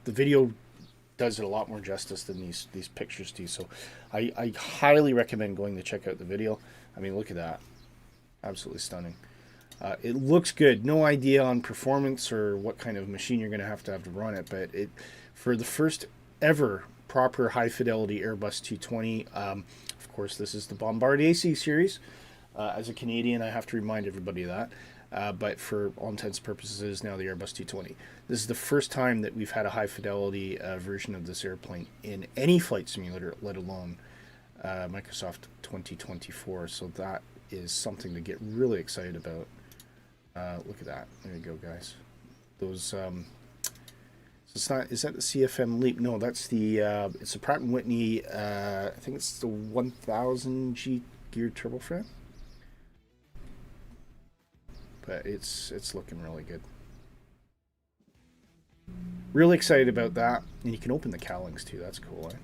does it a lot more justice than these pictures do. So I highly recommend going to check out the video. I mean, look at that. Absolutely stunning. It looks good. No idea on performance or what kind of machine you're going to have to run it, but for the first ever proper high fidelity Airbus 220, of course this is the Bombardier C series. As a Canadian, I have to remind everybody of that. But for all intents and purposes, it is now the Airbus 220. This is the first time that we've had a high fidelity version of this airplane in any flight simulator, let alone Microsoft 2024. So that is something to get really excited about. Look at that. There you go, guys. Those. So it's not. Is that the CFM LEAP? No, that's the. It's a Pratt & Whitney. I think it's the 1000G geared turbofan. But it's looking really good. Really excited about that. And you can open the cowlings too. That's cool, eh?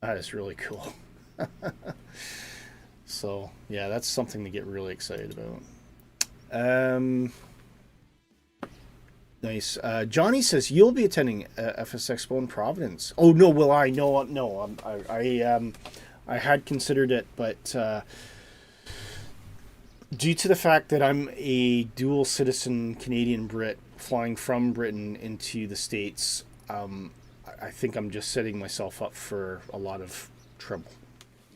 That is really cool. So yeah, that's something to get really excited about. Nice. Johnny says you'll be attending FS Expo in Providence. Oh no, will I? No, no. I had considered it, but due to the fact that I'm a dual citizen Canadian Brit flying from Britain into the States, I think I'm just setting myself up for a lot of trouble.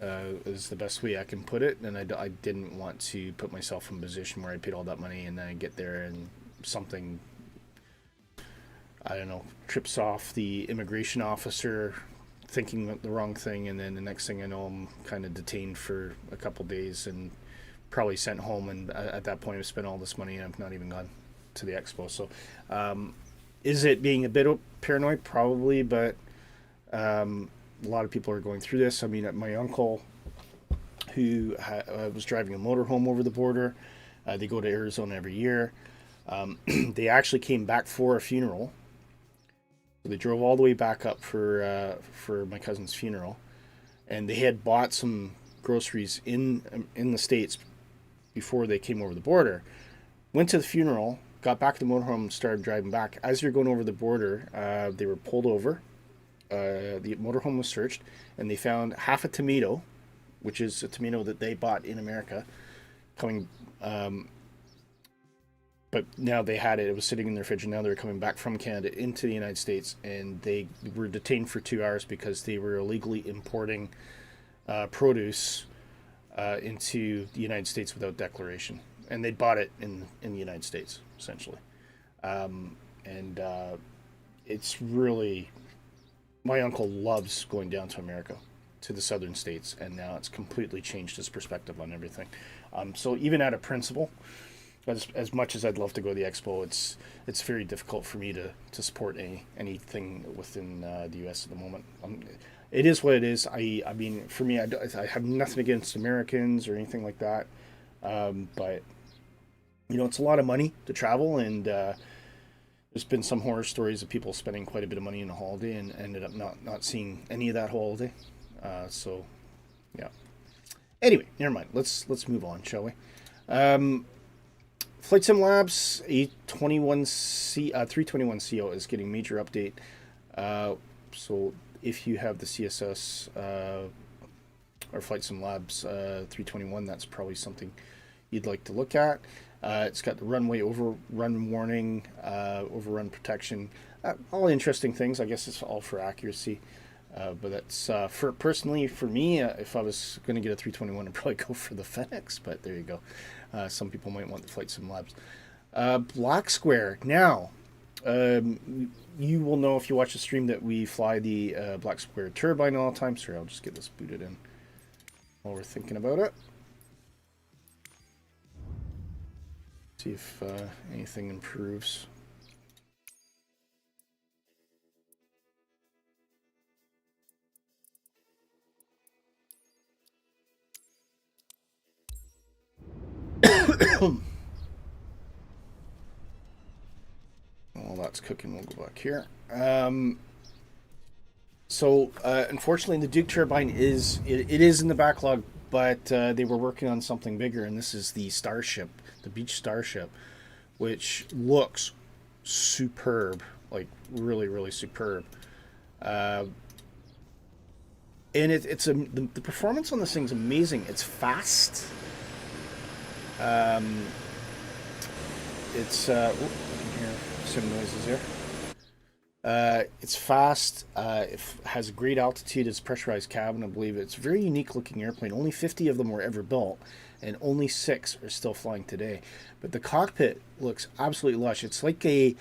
Is the best way I can put it, and I didn't want to put myself in a position where I paid all that money and then I get there and something, I don't know, trips off the immigration officer thinking the wrong thing, and then the next thing I know, I'm kind of detained for a couple days and probably sent home. And at that point, I've spent all this money and I've not even gone to the expo. So, is it being a bit paranoid? Probably, but a lot of people are going through this. I mean, my uncle, who was driving a motorhome over the border, they go to Arizona every year. They actually came back for a funeral. They drove all the way back up for my cousin's funeral, and they had bought some groceries in the States before they came over the border. Went to the funeral, got back to the motorhome, and started driving back. As you're going over the border, they were pulled over. The motorhome was searched, and they found half a tomato, which is a tomato that they bought in America, coming. But now they had it. It was sitting in their fridge, and now they're coming back from Canada into the United States, and they were detained for 2 hours because they were illegally importing produce into the United States without declaration, and they bought it in the United States, essentially. It's really, my uncle loves going down to America, to the southern states, and now it's completely changed his perspective on everything. So even out of principle, as much as I'd love to go to the expo, it's very difficult for me to support anything within the U.S. at the moment. It is what it is. I mean, for me, I have nothing against Americans or anything like that, but it's a lot of money to travel, and there's been some horror stories of people spending quite a bit of money in a holiday and ended up not seeing any of that holiday. So, yeah. Anyway, never mind. Let's move on, shall we? Flight Sim Labs A321CO is getting major update. So if you have the CSS or Flight Sim Labs 321, that's probably something you'd like to look at. It's got the runway overrun warning, overrun protection, all interesting things. I guess it's all for accuracy. But that's personally for me, if I was going to get a 321, I'd probably go for the FedEx. But there you go. Some people might want the Flight Sim Labs. Black Square. Now, you will know if you watch the stream that we fly the Black Square turbine all the time. Sorry, I'll just get this booted in while we're thinking about it. See if anything improves. While that's cooking, we'll go back here. So unfortunately, the Duke turbine is in the backlog, but they were working on something bigger, and this is the Starship, the Beach Starship, which looks superb, like really, really superb. And the performance on this thing's amazing. It's fast. It's I can hear some noises here. It's fast. It has a great altitude. It's a pressurized cabin, I believe. It's a very unique looking airplane. Only 50 of them were ever built, and only 6 are still flying today. But the cockpit looks absolutely lush. It's like a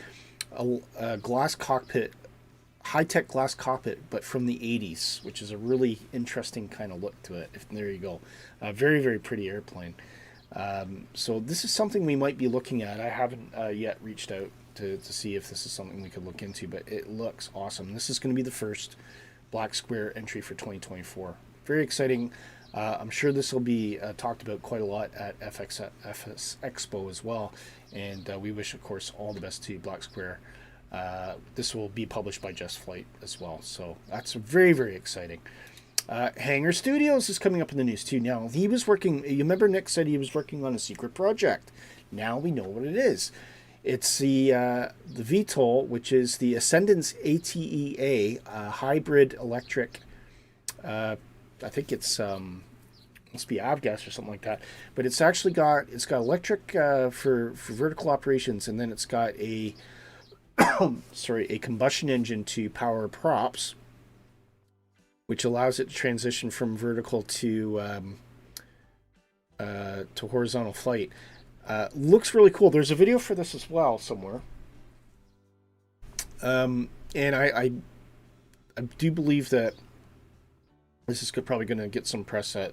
glass cockpit, high-tech glass cockpit, but from the 80s, which is a really interesting kind of look to it. There you go. Very, very pretty airplane. So this is something we might be looking at. I haven't yet reached out to see if this is something we could look into, but it looks awesome. This is going to be the first Black Square entry for 2024. Very exciting. I'm sure this will be talked about quite a lot at FS Expo as well, and we wish, of course, all the best to Black Square. This will be published by Just Flight as well, so that's very, very exciting. Hangar Studios is coming up in the news too. Now, he was working, you remember Nick said he was working on a secret project. Now we know what it is. It's the VTOL, which is the Ascendance ATEA hybrid electric. I think it's must be avgas or something like that. But it's actually got electric for vertical operations, and then it's got a a combustion engine to power props, which allows it to transition from vertical to horizontal flight. Looks really cool. There's a video for this as well somewhere. And I do believe that this is probably going to get some press at...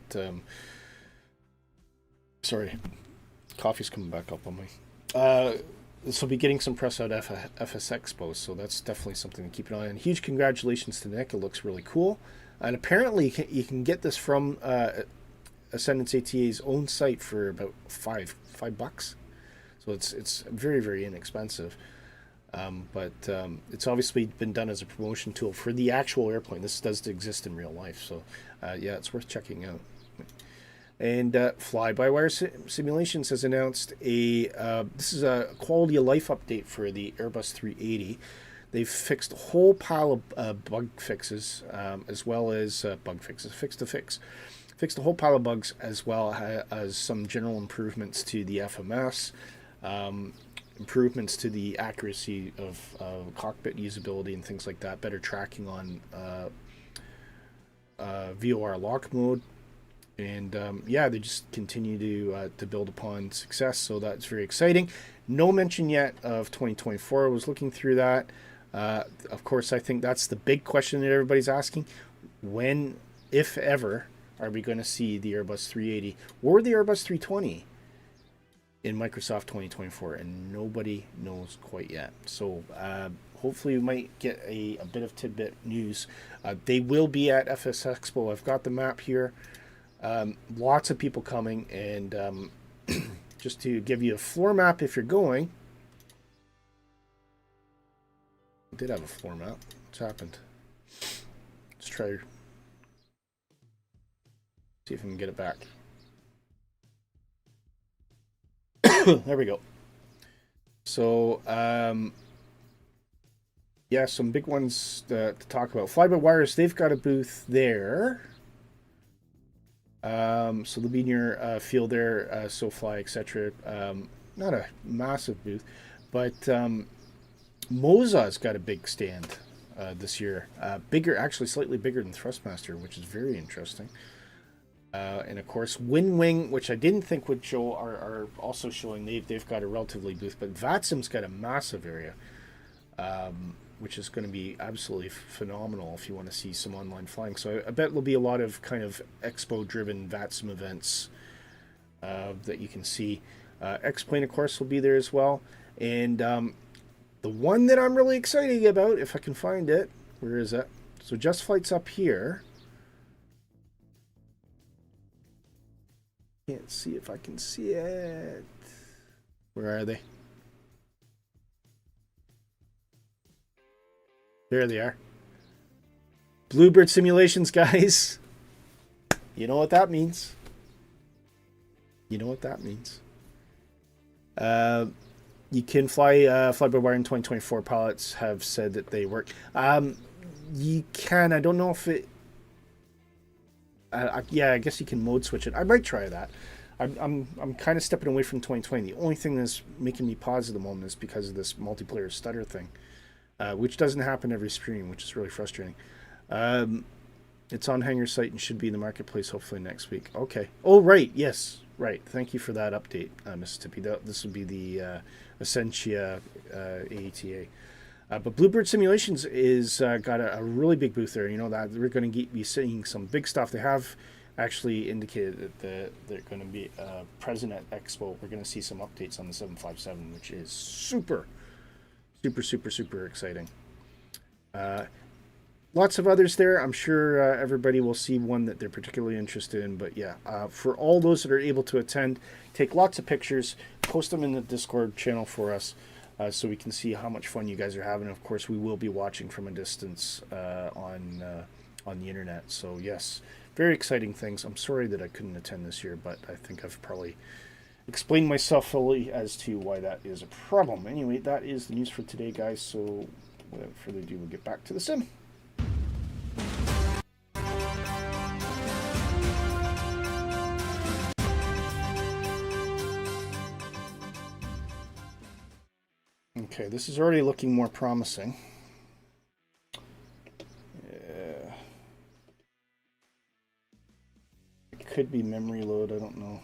sorry, coffee's coming back up on me. This will be getting some press out FS Expo, so that's definitely something to keep an eye on. Huge congratulations to Nick. It looks really cool. And apparently you can get this from Ascendance ATA's own site for about $5. So it's very, very inexpensive. But it's obviously been done as a promotion tool for the actual airplane. This does exist in real life, so yeah, it's worth checking out. And Fly-by-Wire Simulations has announced this is a quality of life update for the Airbus 380. They've fixed a whole pile of bug fixes, as well as fixed a whole pile of bugs, as well as some general improvements to the FMS, improvements to the accuracy of cockpit usability and things like that, better tracking on VOR lock mode. And yeah, they just continue to build upon success, so that's very exciting. No mention yet of 2024. I was looking through that. Of course, I think that's the big question that everybody's asking. When, if ever, are we going to see the Airbus 380 or the Airbus 320 in Microsoft 2024? And nobody knows quite yet. So hopefully we might get a bit of tidbit news. They will be at FS Expo. I've got the map here. Lots of people coming, and just to give you a floor map if you're going. I did have a floor map. What's happened? Let's try. See if I can get it back. There we go. So, yeah, some big ones to talk about. Fly-by-Wires, they've got a booth there. So they'll be near field there, SoFly, etc. Not a massive booth, but Moza's got a big stand this year. Bigger, actually slightly bigger than Thrustmaster, which is very interesting. And of course, Winwing, which I didn't think would show, are also showing. They've got a relatively booth, but VATSIM's got a massive area, which is going to be absolutely phenomenal if you want to see some online flying. So I bet there'll be a lot of kind of expo-driven VATSIM events that you can see. X-Plane, of course, will be there as well. And the one that I'm really excited about, if I can find it, where is it? So Just Flight's up here. Can't see if I can see it. Where are they? There they are. Bluebird Simulations, guys. You know what that means. You know what that means. You can fly-by-wire in 2024. Pilots have said that they work. You can. I don't know if it... yeah, I guess you can mode switch it. I might try that. I'm kind of stepping away from 2020. The only thing that's making me pause at the moment is because of this multiplayer stutter thing, which doesn't happen every stream, which is really frustrating. It's on Hangar site and should be in the marketplace hopefully next week. Okay. Oh, right. Yes. Right. Thank you for that update, Mississippi. This would be the Essentia AETA. But Bluebird Simulations is got a really big booth there. You know that we're going to be seeing some big stuff. They have actually indicated that they're going to be present at Expo. We're going to see some updates on the 757, which is super exciting. Lots of others there. I'm sure everybody will see one that they're particularly interested in. But yeah, for all those that are able to attend, take lots of pictures, post them in the Discord channel for us. So we can see how much fun you guys are having. Of course, we will be watching from a distance on the internet. So yes, very exciting things. I'm sorry that I couldn't attend this year, but I think I've probably explain myself fully as to why that is a problem. Anyway, that is the news for today, guys. So without further ado, we'll get back to the sim. Okay, this is already looking more promising. It could be memory load, I don't know.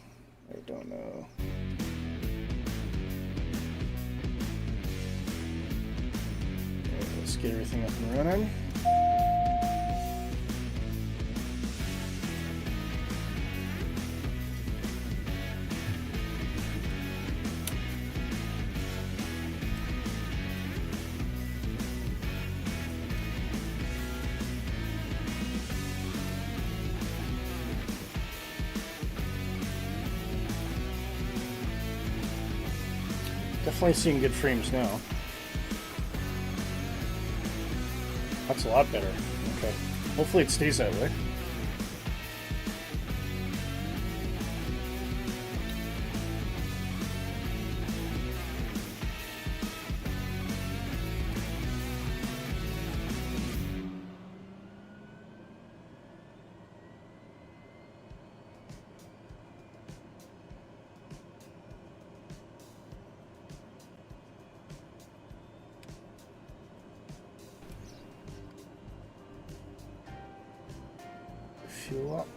Okay, let's get everything up and running. Definitely seeing good frames now. That's a lot better. Okay. Hopefully it stays that way. Fuel up.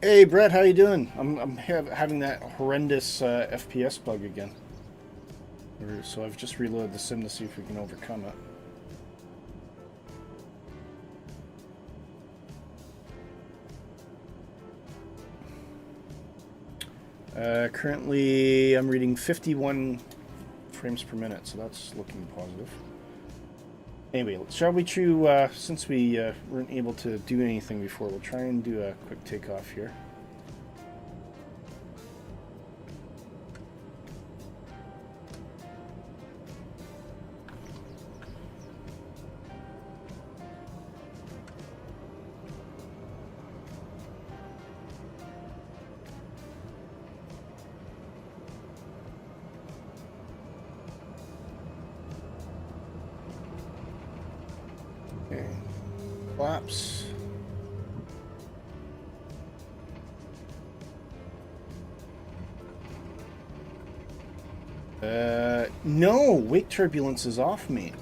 Hey Brett, how you doing? I'm having that horrendous FPS bug again. So I've just reloaded the sim to see if we can overcome it. Currently I'm reading 51 frames per minute, so that's looking positive. Anyway, shall we since we weren't able to do anything before, we'll try and do a quick takeoff here. Flaps. No, wake turbulence is off, mate.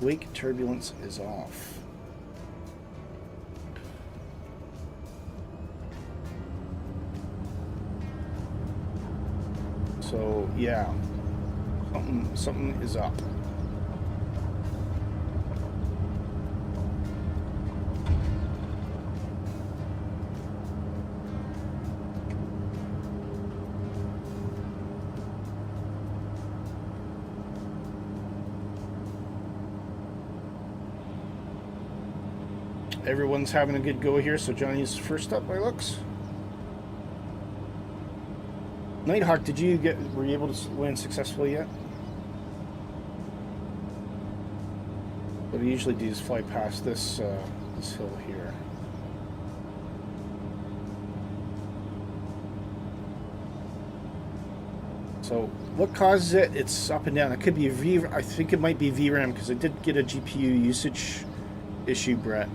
Wake turbulence is off. So yeah, something is up. Everyone's having a good go here, so Johnny's first up by looks. Nighthawk, were you able to land successfully yet? What I usually do is fly past this this hill here. So what causes it? It's up and down. It could be I think it might be VRAM, because I did get a GPU usage issue, Brett.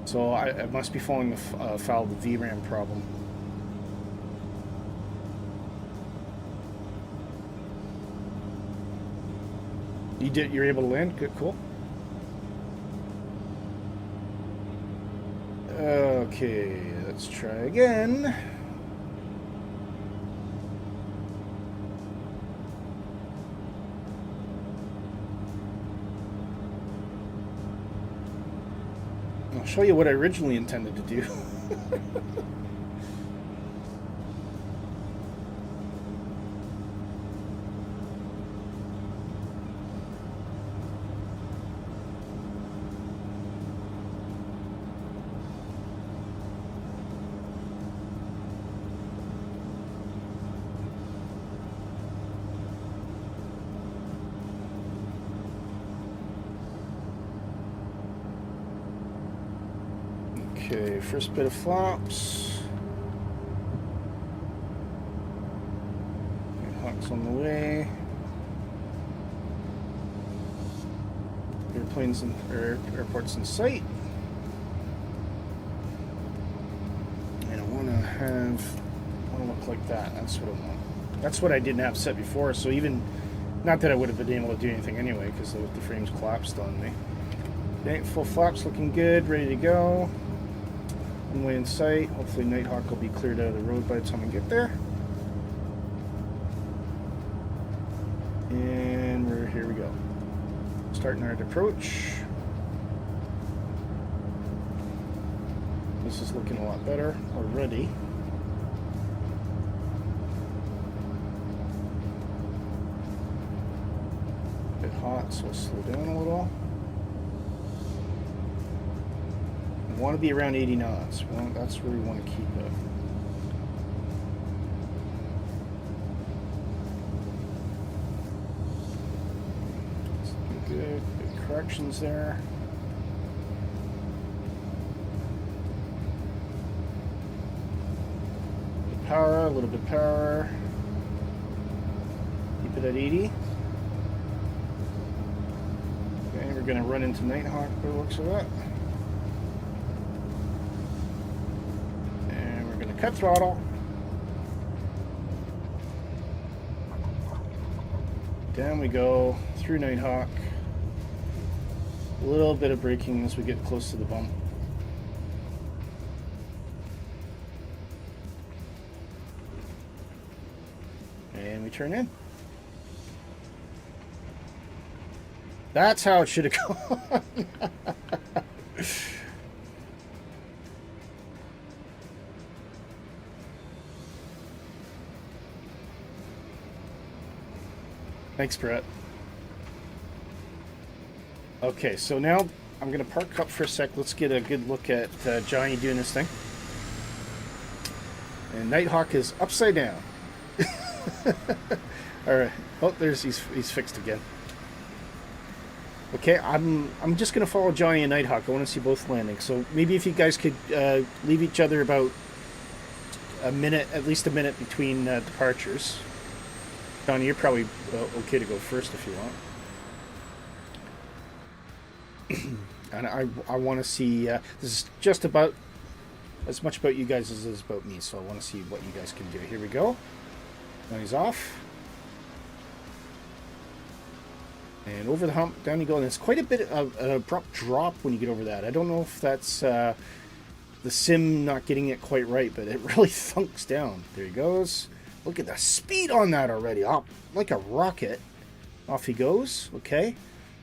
So I must be falling foul of the VRAM problem. You're able to land? Good, cool. Okay, let's try again. I'll show you what I originally intended to do. Okay, first bit of flaps. Nighthawk's on the way. Airplanes and airports in sight. And I want to look like that. That's what I want. That's what I didn't have set before. So even, not that I would have been able to do anything anyway, because the frames collapsed on me. Okay, full flaps looking good, ready to go. Runway in sight. Hopefully Nighthawk will be cleared out of the road by the time I get there. And here we go. Starting our approach. This is looking a lot better already. A bit hot, so I'll slow down a little. I want to be around 80 knots. Well, that's where we want to keep it. Good. Good corrections there. Power, a little bit of power. Keep it at 80. Okay, we're going to run into Nighthawk by the looks of that. And we're going to cut throttle. Down we go, through Nighthawk. A little bit of braking as we get close to the bump. And we turn in. That's how it should have gone. Thanks, Brett. Okay, so now I'm going to park up for a sec. Let's get a good look at Johnny doing this thing. And Nighthawk is upside down. All right. Oh, he's fixed again. Okay, I'm just going to follow Johnny and Nighthawk. I want to see both landings. So maybe if you guys could leave each other about a minute, at least a minute between departures. Johnny, you're probably okay to go first if you want. And I want to see, this is just about as much about you guys as it is about me, so I want to see what you guys can do. Here we go. Now he's off. And over the hump, down you go. And it's quite a bit of an abrupt drop when you get over that. I don't know if that's the sim not getting it quite right, but it really thunks down. There he goes. Look at the speed on that already. Up like a rocket. Off he goes. Okay.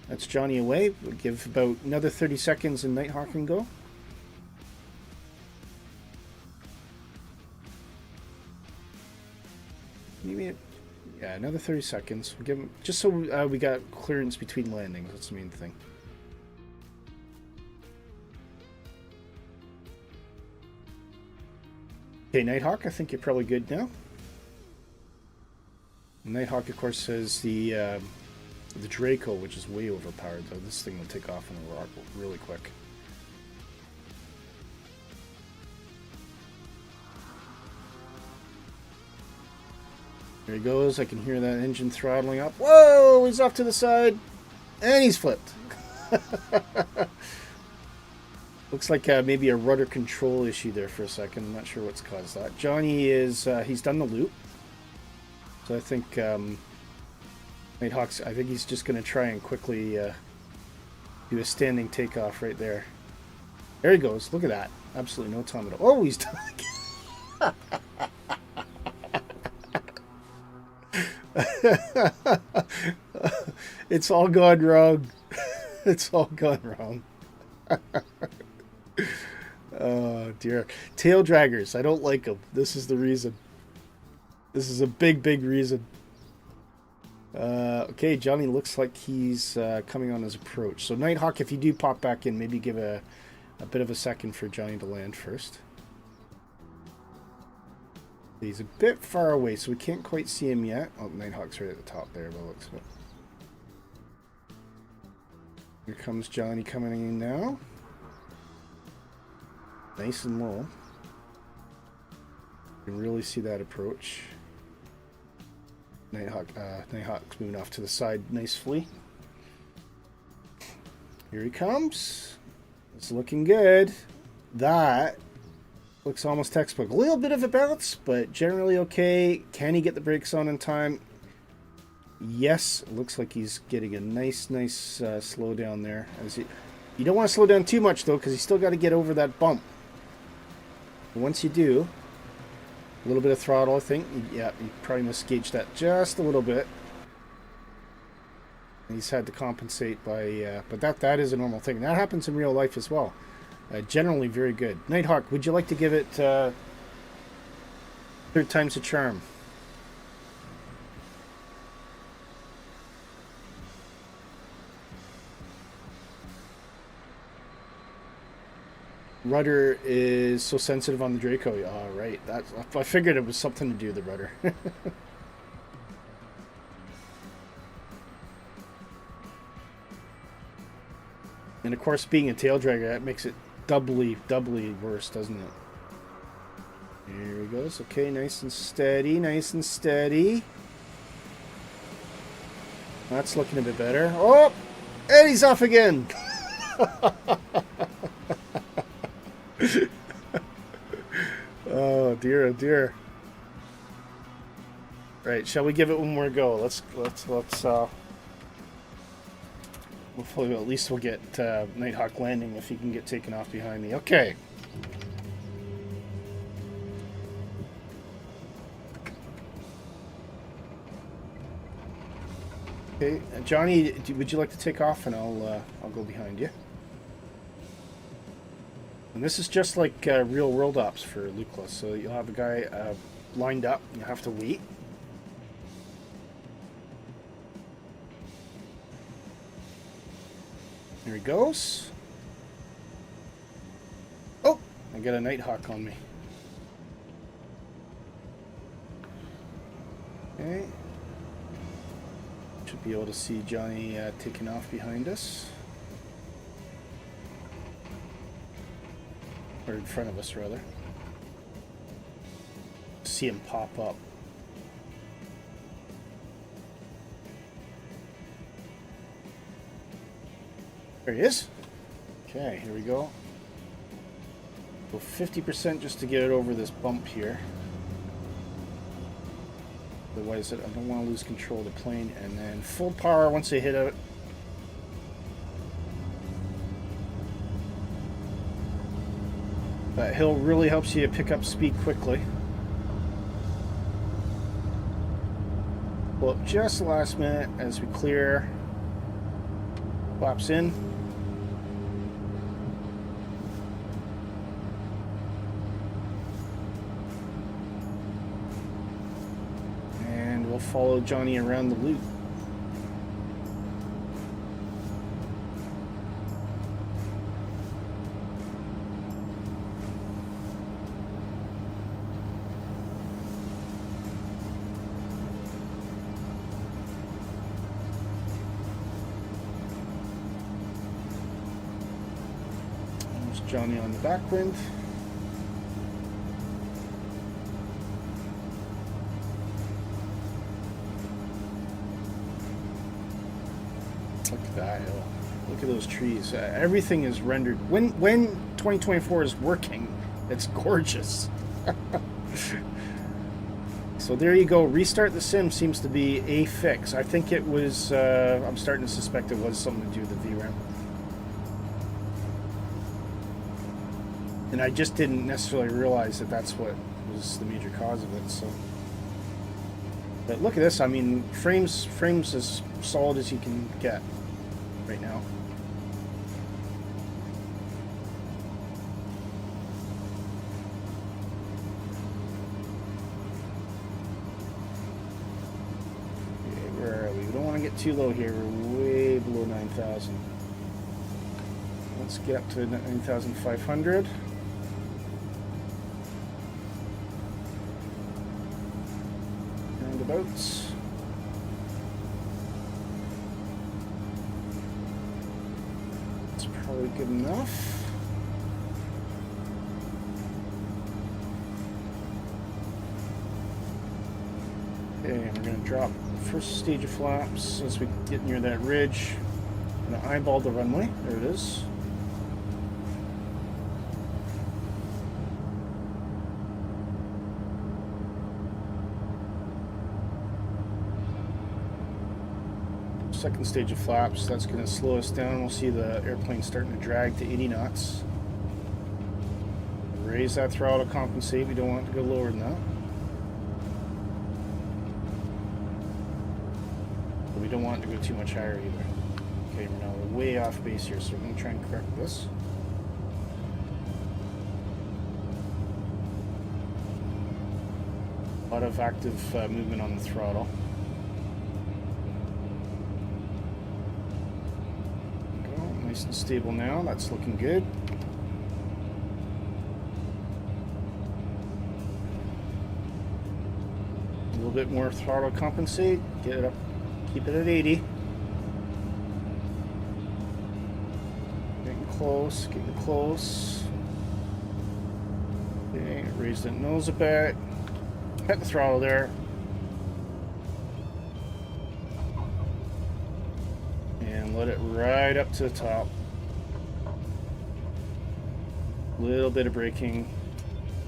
That's Johnny away. We'll give about another 30 seconds and Nighthawk can go. Maybe, yeah, another 30 seconds. We'll give him, just so we got clearance between landings. That's the main thing. Okay, Nighthawk, I think you're probably good now. Nighthawk, of course, has the Draco, which is way overpowered, though. This thing will take off in a rock really quick. There he goes. I can hear that engine throttling up. Whoa! He's off to the side. And he's flipped. Looks like maybe a rudder control issue there for a second. I'm not sure what's caused that. Johnny is... he's done the loop. So I think... Nighthawk's... I think he's just going to try and quickly do a standing takeoff right there. There he goes. Look at that. Absolutely no time at all. Oh, he's done again. It's all gone wrong. It's all gone wrong. Oh dear. Tail draggers. I don't like them. This is the reason. This is a big, big reason. Okay, Johnny looks like he's coming on his approach. So Nighthawk, if you do pop back in, maybe give a bit of a second for Johnny to land first. He's a bit far away, so we can't quite see him yet. Oh, Nighthawk's right at the top there, by the looks of it. Here comes Johnny coming in now. Nice and low. You can really see that approach. Nighthawk's moving off to the side nicely. Here he comes. It's looking good. That looks almost textbook. A little bit of a bounce, but generally okay. Can he get the brakes on in time? Yes, it looks like he's getting a nice slow down there. You don't want to slow down too much though, because you still got to get over that bump. Once you do, a little bit of throttle, I think. Yeah, you probably misgauged that just a little bit. He's had to compensate by, but that is a normal thing. That happens in real life as well. Generally very good. Nighthawk, would you like to give it 3rd time's a charm? Rudder is so sensitive on the Draco. Oh, right. I figured it was something to do with the rudder. And of course, being a tail dragger, that makes it doubly worse, doesn't it? Here he goes. Okay, nice and steady, nice and steady. That's looking a bit better. Oh, and he's off again. Oh dear, oh dear. Right, shall we give it one more go? Let's hopefully at least we'll get Nighthawk landing if he can get taken off behind me. Okay. Okay, Johnny, would you like to take off, and I'll go behind you. And this is just like real world ops for Lukla, so you'll have a guy lined up, and you have to wait. Here he goes. Oh, I got a Nighthawk on me. Okay. Should be able to see Johnny taking off behind us. Or in front of us, rather. See him pop up. There he is. Okay, here we go. Go 50% just to get it over this bump here. Otherwise, I don't want to lose control of the plane. And then full power once they hit it. That hill really helps you pick up speed quickly. Pull up just the last minute as we clear. Flaps in. And we'll follow Johnny around the loop. Johnny on the backwind. Look at that hill. Look at those trees. Everything is rendered. When 2024 is working, it's gorgeous. So there you go. Restart the sim seems to be a fix. I think it was. I'm starting to suspect it was something to do with the VRAM. And I just didn't necessarily realize that that's what was the major cause of it. So, but look at this. I mean, frames as solid as you can get right now. Okay, where are we? We don't want to get too low here. We're way below 9,000. Let's get up to 9,500. Boats. It's probably good enough. Okay, we're going to drop the first stage of flaps as we get near that ridge. I'm going to eyeball the runway. There it is. Second stage of flaps, that's going to slow us down. We'll see the airplane starting to drag to 80 knots. Raise that throttle to compensate. We don't want it to go lower than that. But we don't want it to go too much higher either. Okay, we're now way off base here, so we're going to try and correct this. A lot of active movement on the throttle. Nice and stable now. That's looking good. A little bit more throttle compensate. Get it up. Keep it at 80. Getting close. Getting close. Okay, raise that nose a bit. Cut the throttle there. Let it right up to the top. Little bit of braking.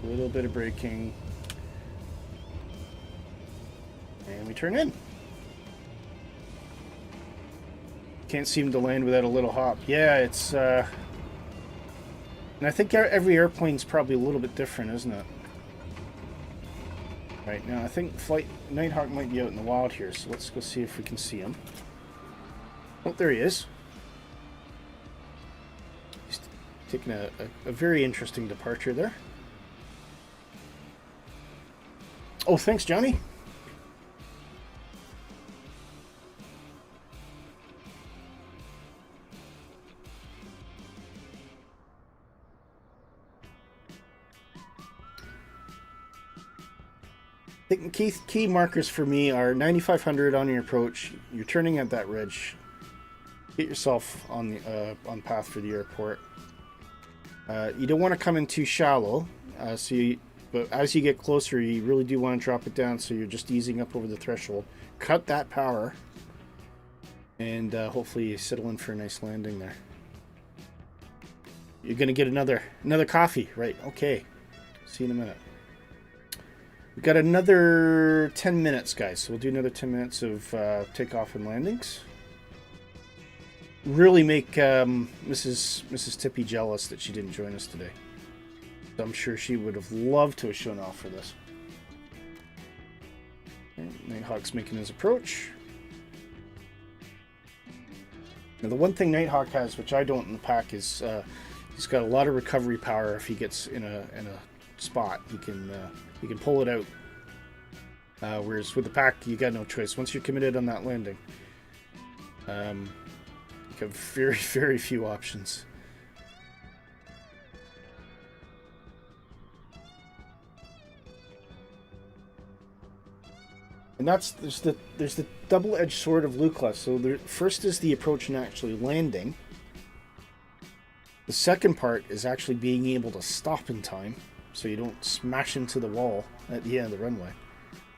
Little bit of braking. And we turn in. Can't seem to land without a little hop. Yeah, it's... and I think every airplane's probably a little bit different, isn't it? Right, now I think Nighthawk might be out in the wild here, so let's go see if we can see him. Oh, there he is. He's taking a very interesting departure there. Oh, thanks, Johnny. I think the key markers for me are 9,500 on your approach. You're turning at that ridge. Get yourself on the on path for the airport. You don't want to come in too shallow, but as you get closer, you really do want to drop it down, so you're just easing up over the threshold. Cut that power, and hopefully you settle in for a nice landing there. You're gonna get another coffee, right? Okay. See you in a minute. We've got another 10 minutes, guys. So we'll do another 10 minutes of takeoff and landings. Really make Mrs. Tippy jealous that she didn't join us today. I'm sure she would have loved to have shown off for this. Okay, Nighthawk's making his approach. Now the one thing Nighthawk has, which I don't in the pack, is he's got a lot of recovery power. If he gets in a spot, he can pull it out. Whereas with the pack, you got no choice. Once you're committed on that landing, you have very, very few options. And there's the double-edged sword of Lukla. So first is the approach and actually landing. The second part is actually being able to stop in time, so you don't smash into the wall at the end of the runway.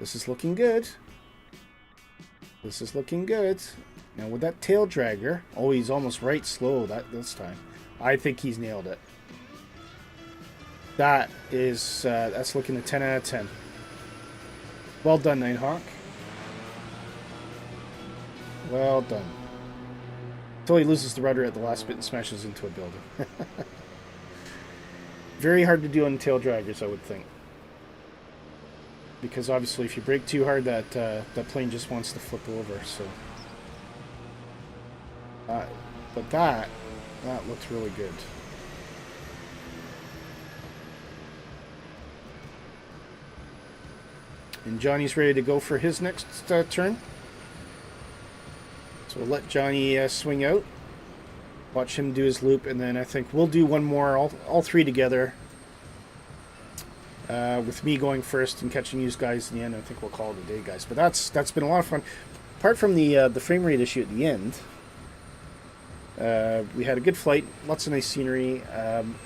This is looking good. This is looking good. Now with that tail dragger, oh, he's almost right slow this time. I think he's nailed it. That's looking a 10 out of 10. Well done, Nighthawk. Well done. Until he loses the rudder at the last bit and smashes into a building. Very hard to do on tail draggers, I would think. Because obviously if you brake too hard, that plane just wants to flip over, so... but that looks really good. And Johnny's ready to go for his next turn. So we'll let Johnny swing out. Watch him do his loop, and then I think we'll do one more, all three together. With me going first and catching you guys in the end. I think we'll call it a day, guys. But that's been a lot of fun. Apart from the frame rate issue at the end, we had a good flight, lots of nice scenery,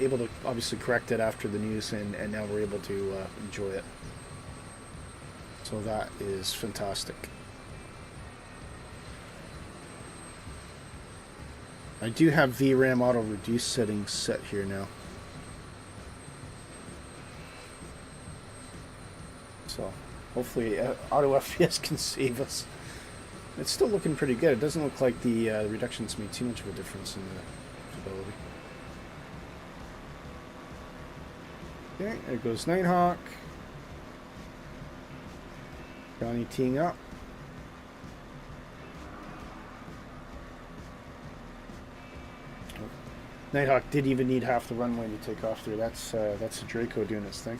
able to obviously correct it after the news, and now we're able to enjoy it. So that is fantastic. I do have VRAM auto reduce settings set here now. So hopefully auto FPS can save us. It's still looking pretty good. It doesn't look like the reductions made too much of a difference in the fidelity. Okay, there goes Nighthawk. Johnny teeing up. Nighthawk didn't even need half the runway to take off there. That's a Draco doing its thing.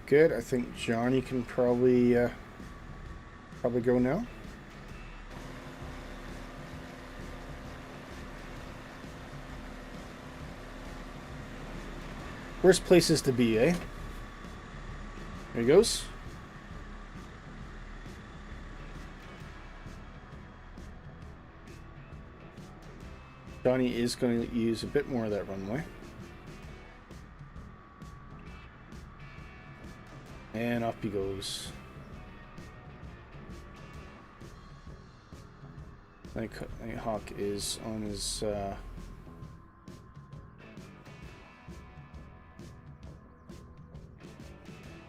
Good. I think Johnny can probably go now. Worst places to be, eh? There he goes. Johnny is going to use a bit more of that runway. And up he goes. Nighthawk is on his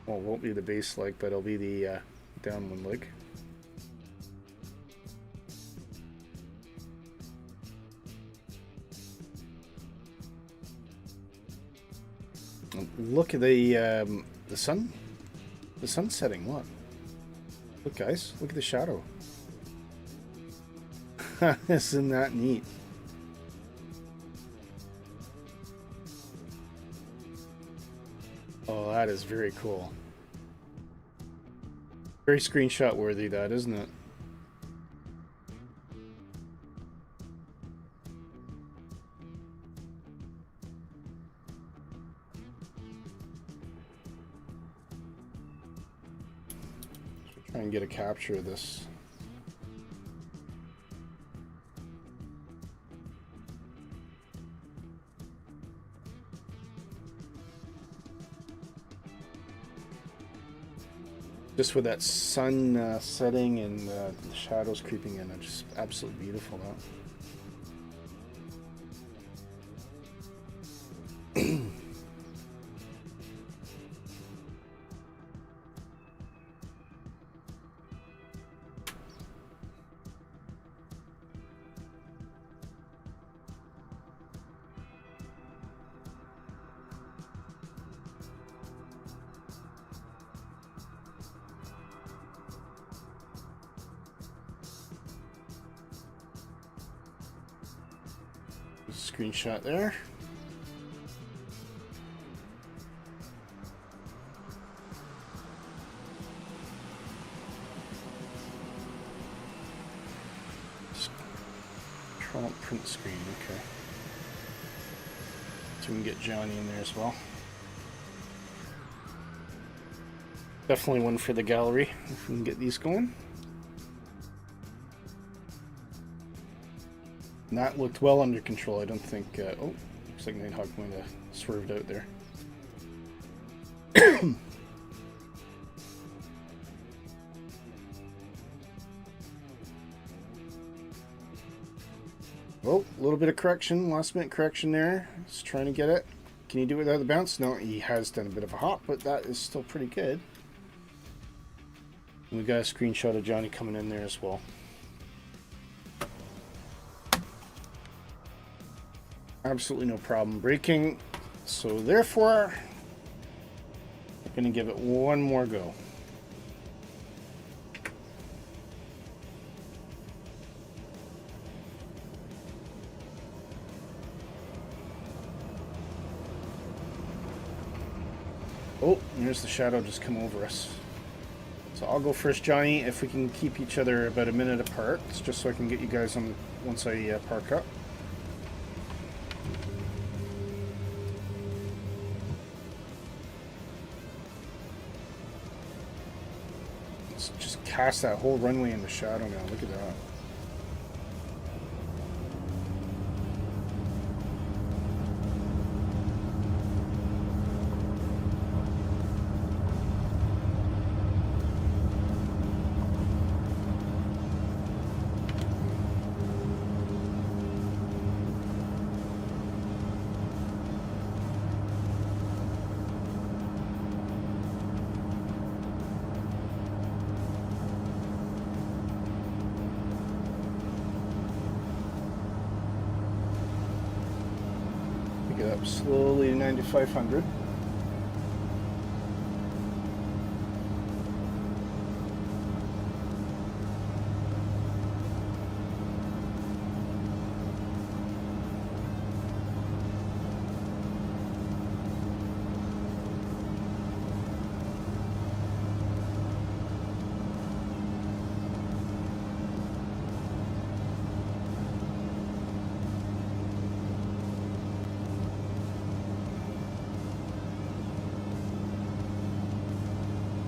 well, it won't be the base leg, but it'll be the downwind leg. Look at the sun. The sun's setting. What? Look, guys. Look at the shadow. Isn't that neat? Oh, that is very cool. Very screenshot worthy, that, isn't it? Try and get a capture of this. Just with that sun setting and the shadows creeping in, it's just absolutely beautiful now. Screenshot there. Trump print screen, okay. So we can get Johnny in there as well. Definitely one for the gallery if we can get these going. And that looked well under control. I don't think... oh, looks like Nighthawk might have swerved out there. Oh, a little bit of correction. Last minute correction there. Just trying to get it. Can you do it without the bounce? No, he has done a bit of a hop, but that is still pretty good. And we got a screenshot of Johnny coming in there as well. Absolutely no problem braking, so therefore I'm going to give it one more go. Oh, there's the shadow just come over us. So I'll go first, Johnny, if we can keep each other about a minute apart. It's just so I can get you guys on once I park up. Let's just cast that whole runway in the shadow now. Look at that. Get up slowly to 9,500.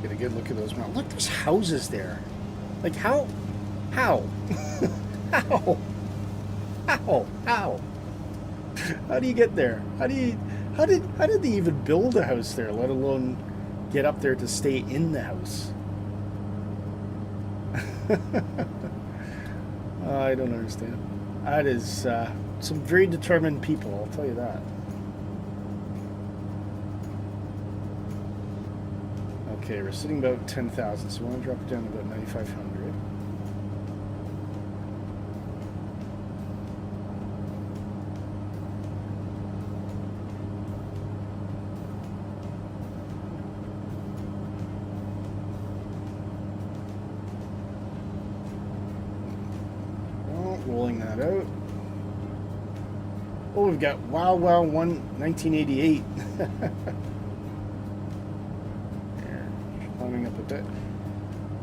Get a good look at those mountains. Look, there's houses there. Like how? How? How? How do you get there? How did they even build a house there, let alone get up there to stay in the house? I don't understand. That is some very determined people, I'll tell you that. Okay, we're sitting about 10,000, so we want to drop it down to about 9,500. Well, rolling that out. Oh, we've got Wow 1988. Up a bit,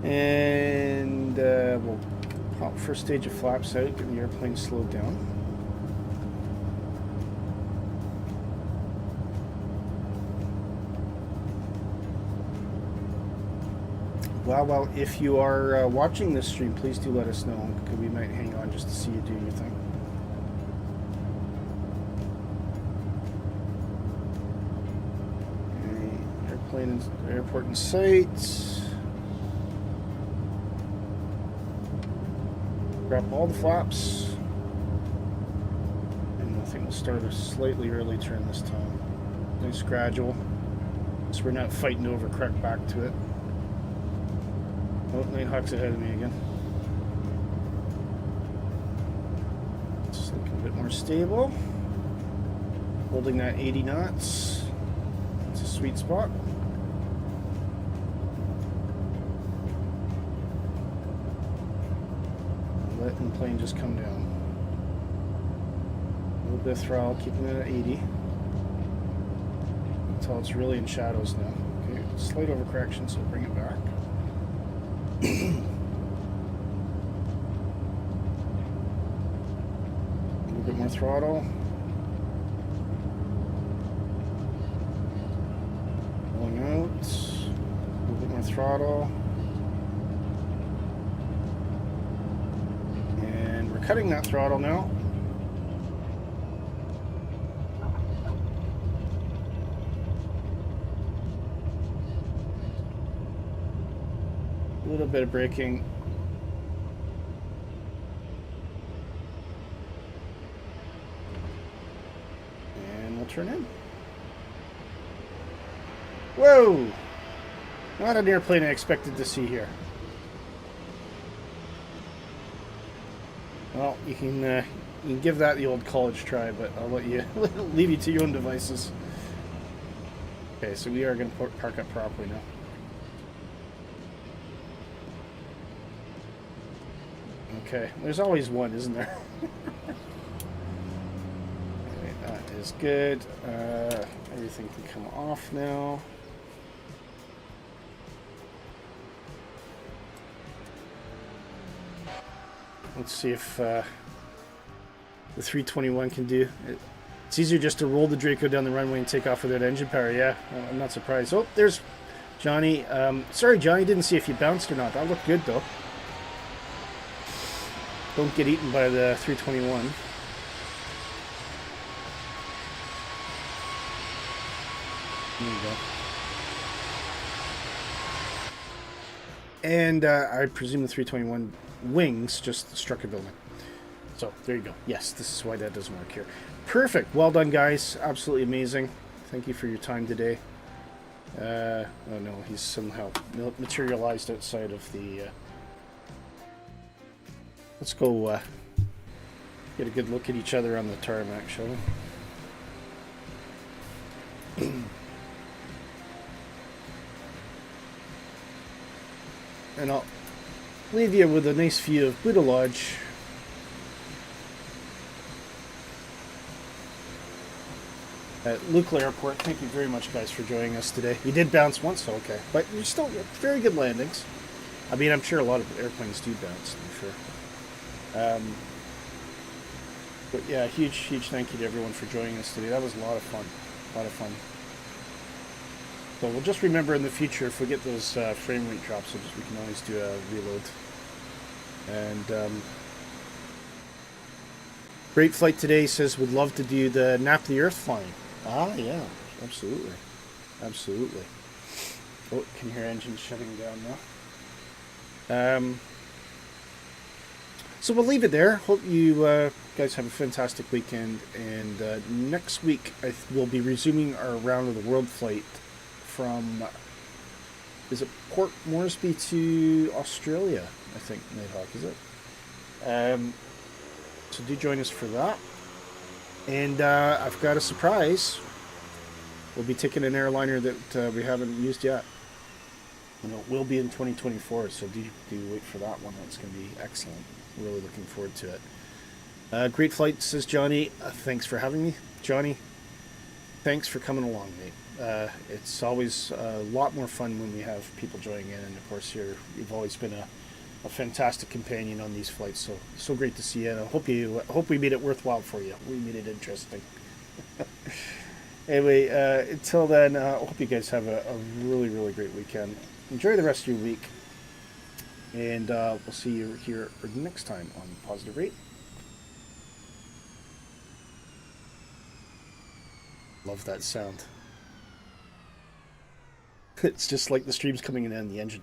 and we'll pop first stage of flaps out, get the airplane slowed down. Well, if you are watching this stream, please do let us know, because we might hang on just to see you do your thing. Airport in sight. Grab all the flaps. And I think we'll start a slightly early turn this time. Nice gradual. So we're not fighting over correct back to it. Oh, Nighthawk's ahead of me again. Just looking a bit more stable. Holding that 80 knots. It's a sweet spot. Letting the plane just come down. A little bit of throttle, keeping it at 80. Until it's really in shadows now. Okay, slight overcorrection, so bring it back. A little bit more throttle. Pulling out. A little bit more throttle. Cutting that throttle now. A little bit of braking. And we'll turn in. Whoa! Not an airplane I expected to see here. Well, you can give that the old college try, but I'll let you leave you to your own devices. Okay, so we are going to park up properly now. Okay, there's always one, isn't there? Okay, that is good. Everything can come off now. Let's see if the 321 can do it. It's easier just to roll the Draco down the runway and take off without engine power. Yeah, I'm not surprised. Oh, there's Johnny. Sorry, Johnny, didn't see if you bounced or not. That looked good, though. Don't get eaten by the 321. There you go. And I presume the 321 wings just struck a building. So there you go. Yes, this is why that doesn't work here. Perfect. Well done, guys. Absolutely amazing. Thank you for your time today. Oh no, he's somehow materialized outside of the... Let's go get a good look at each other on the tarmac, shall we? And I'll leave you with a nice view of Buddha Lodge. At Lukla Airport. Thank you very much, guys, for joining us today. You did bounce once, so okay. But you're still very good landings. I mean, I'm sure a lot of airplanes do bounce, I'm sure. But yeah, huge thank you to everyone for joining us today. That was a lot of fun. A lot of fun. So we'll just remember in the future, if we get those frame rate drops, we can always do a reload. And great flight today, says would love to do the Nap the Earth flying. Ah, yeah, absolutely. Absolutely. Oh, can hear engines shutting down now. So we'll leave it there. Hope you guys have a fantastic weekend. And next week, we'll be resuming our round of the world flight from, is it Port Moresby to Australia, I think, Nighthawk, is it? So do join us for that. And I've got a surprise. We'll be taking an airliner that we haven't used yet. And it will be in 2024, so do wait for that one. That's going to be excellent. Really looking forward to it. Great flight, says Johnny. Thanks for having me. Johnny, thanks for coming along, mate. It's always a lot more fun when we have people joining in. And, of course, you've always been a fantastic companion on these flights. So great to see you. And I hope we made it worthwhile for you. We made it interesting. Anyway, until then, I hope you guys have a really, really great weekend. Enjoy the rest of your week. And we'll see you here next time on Positive Rate. Love that sound. It's just like the stream's coming in and the engine.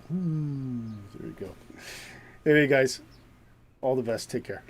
There we go. Anyway, guys, all the best. Take care.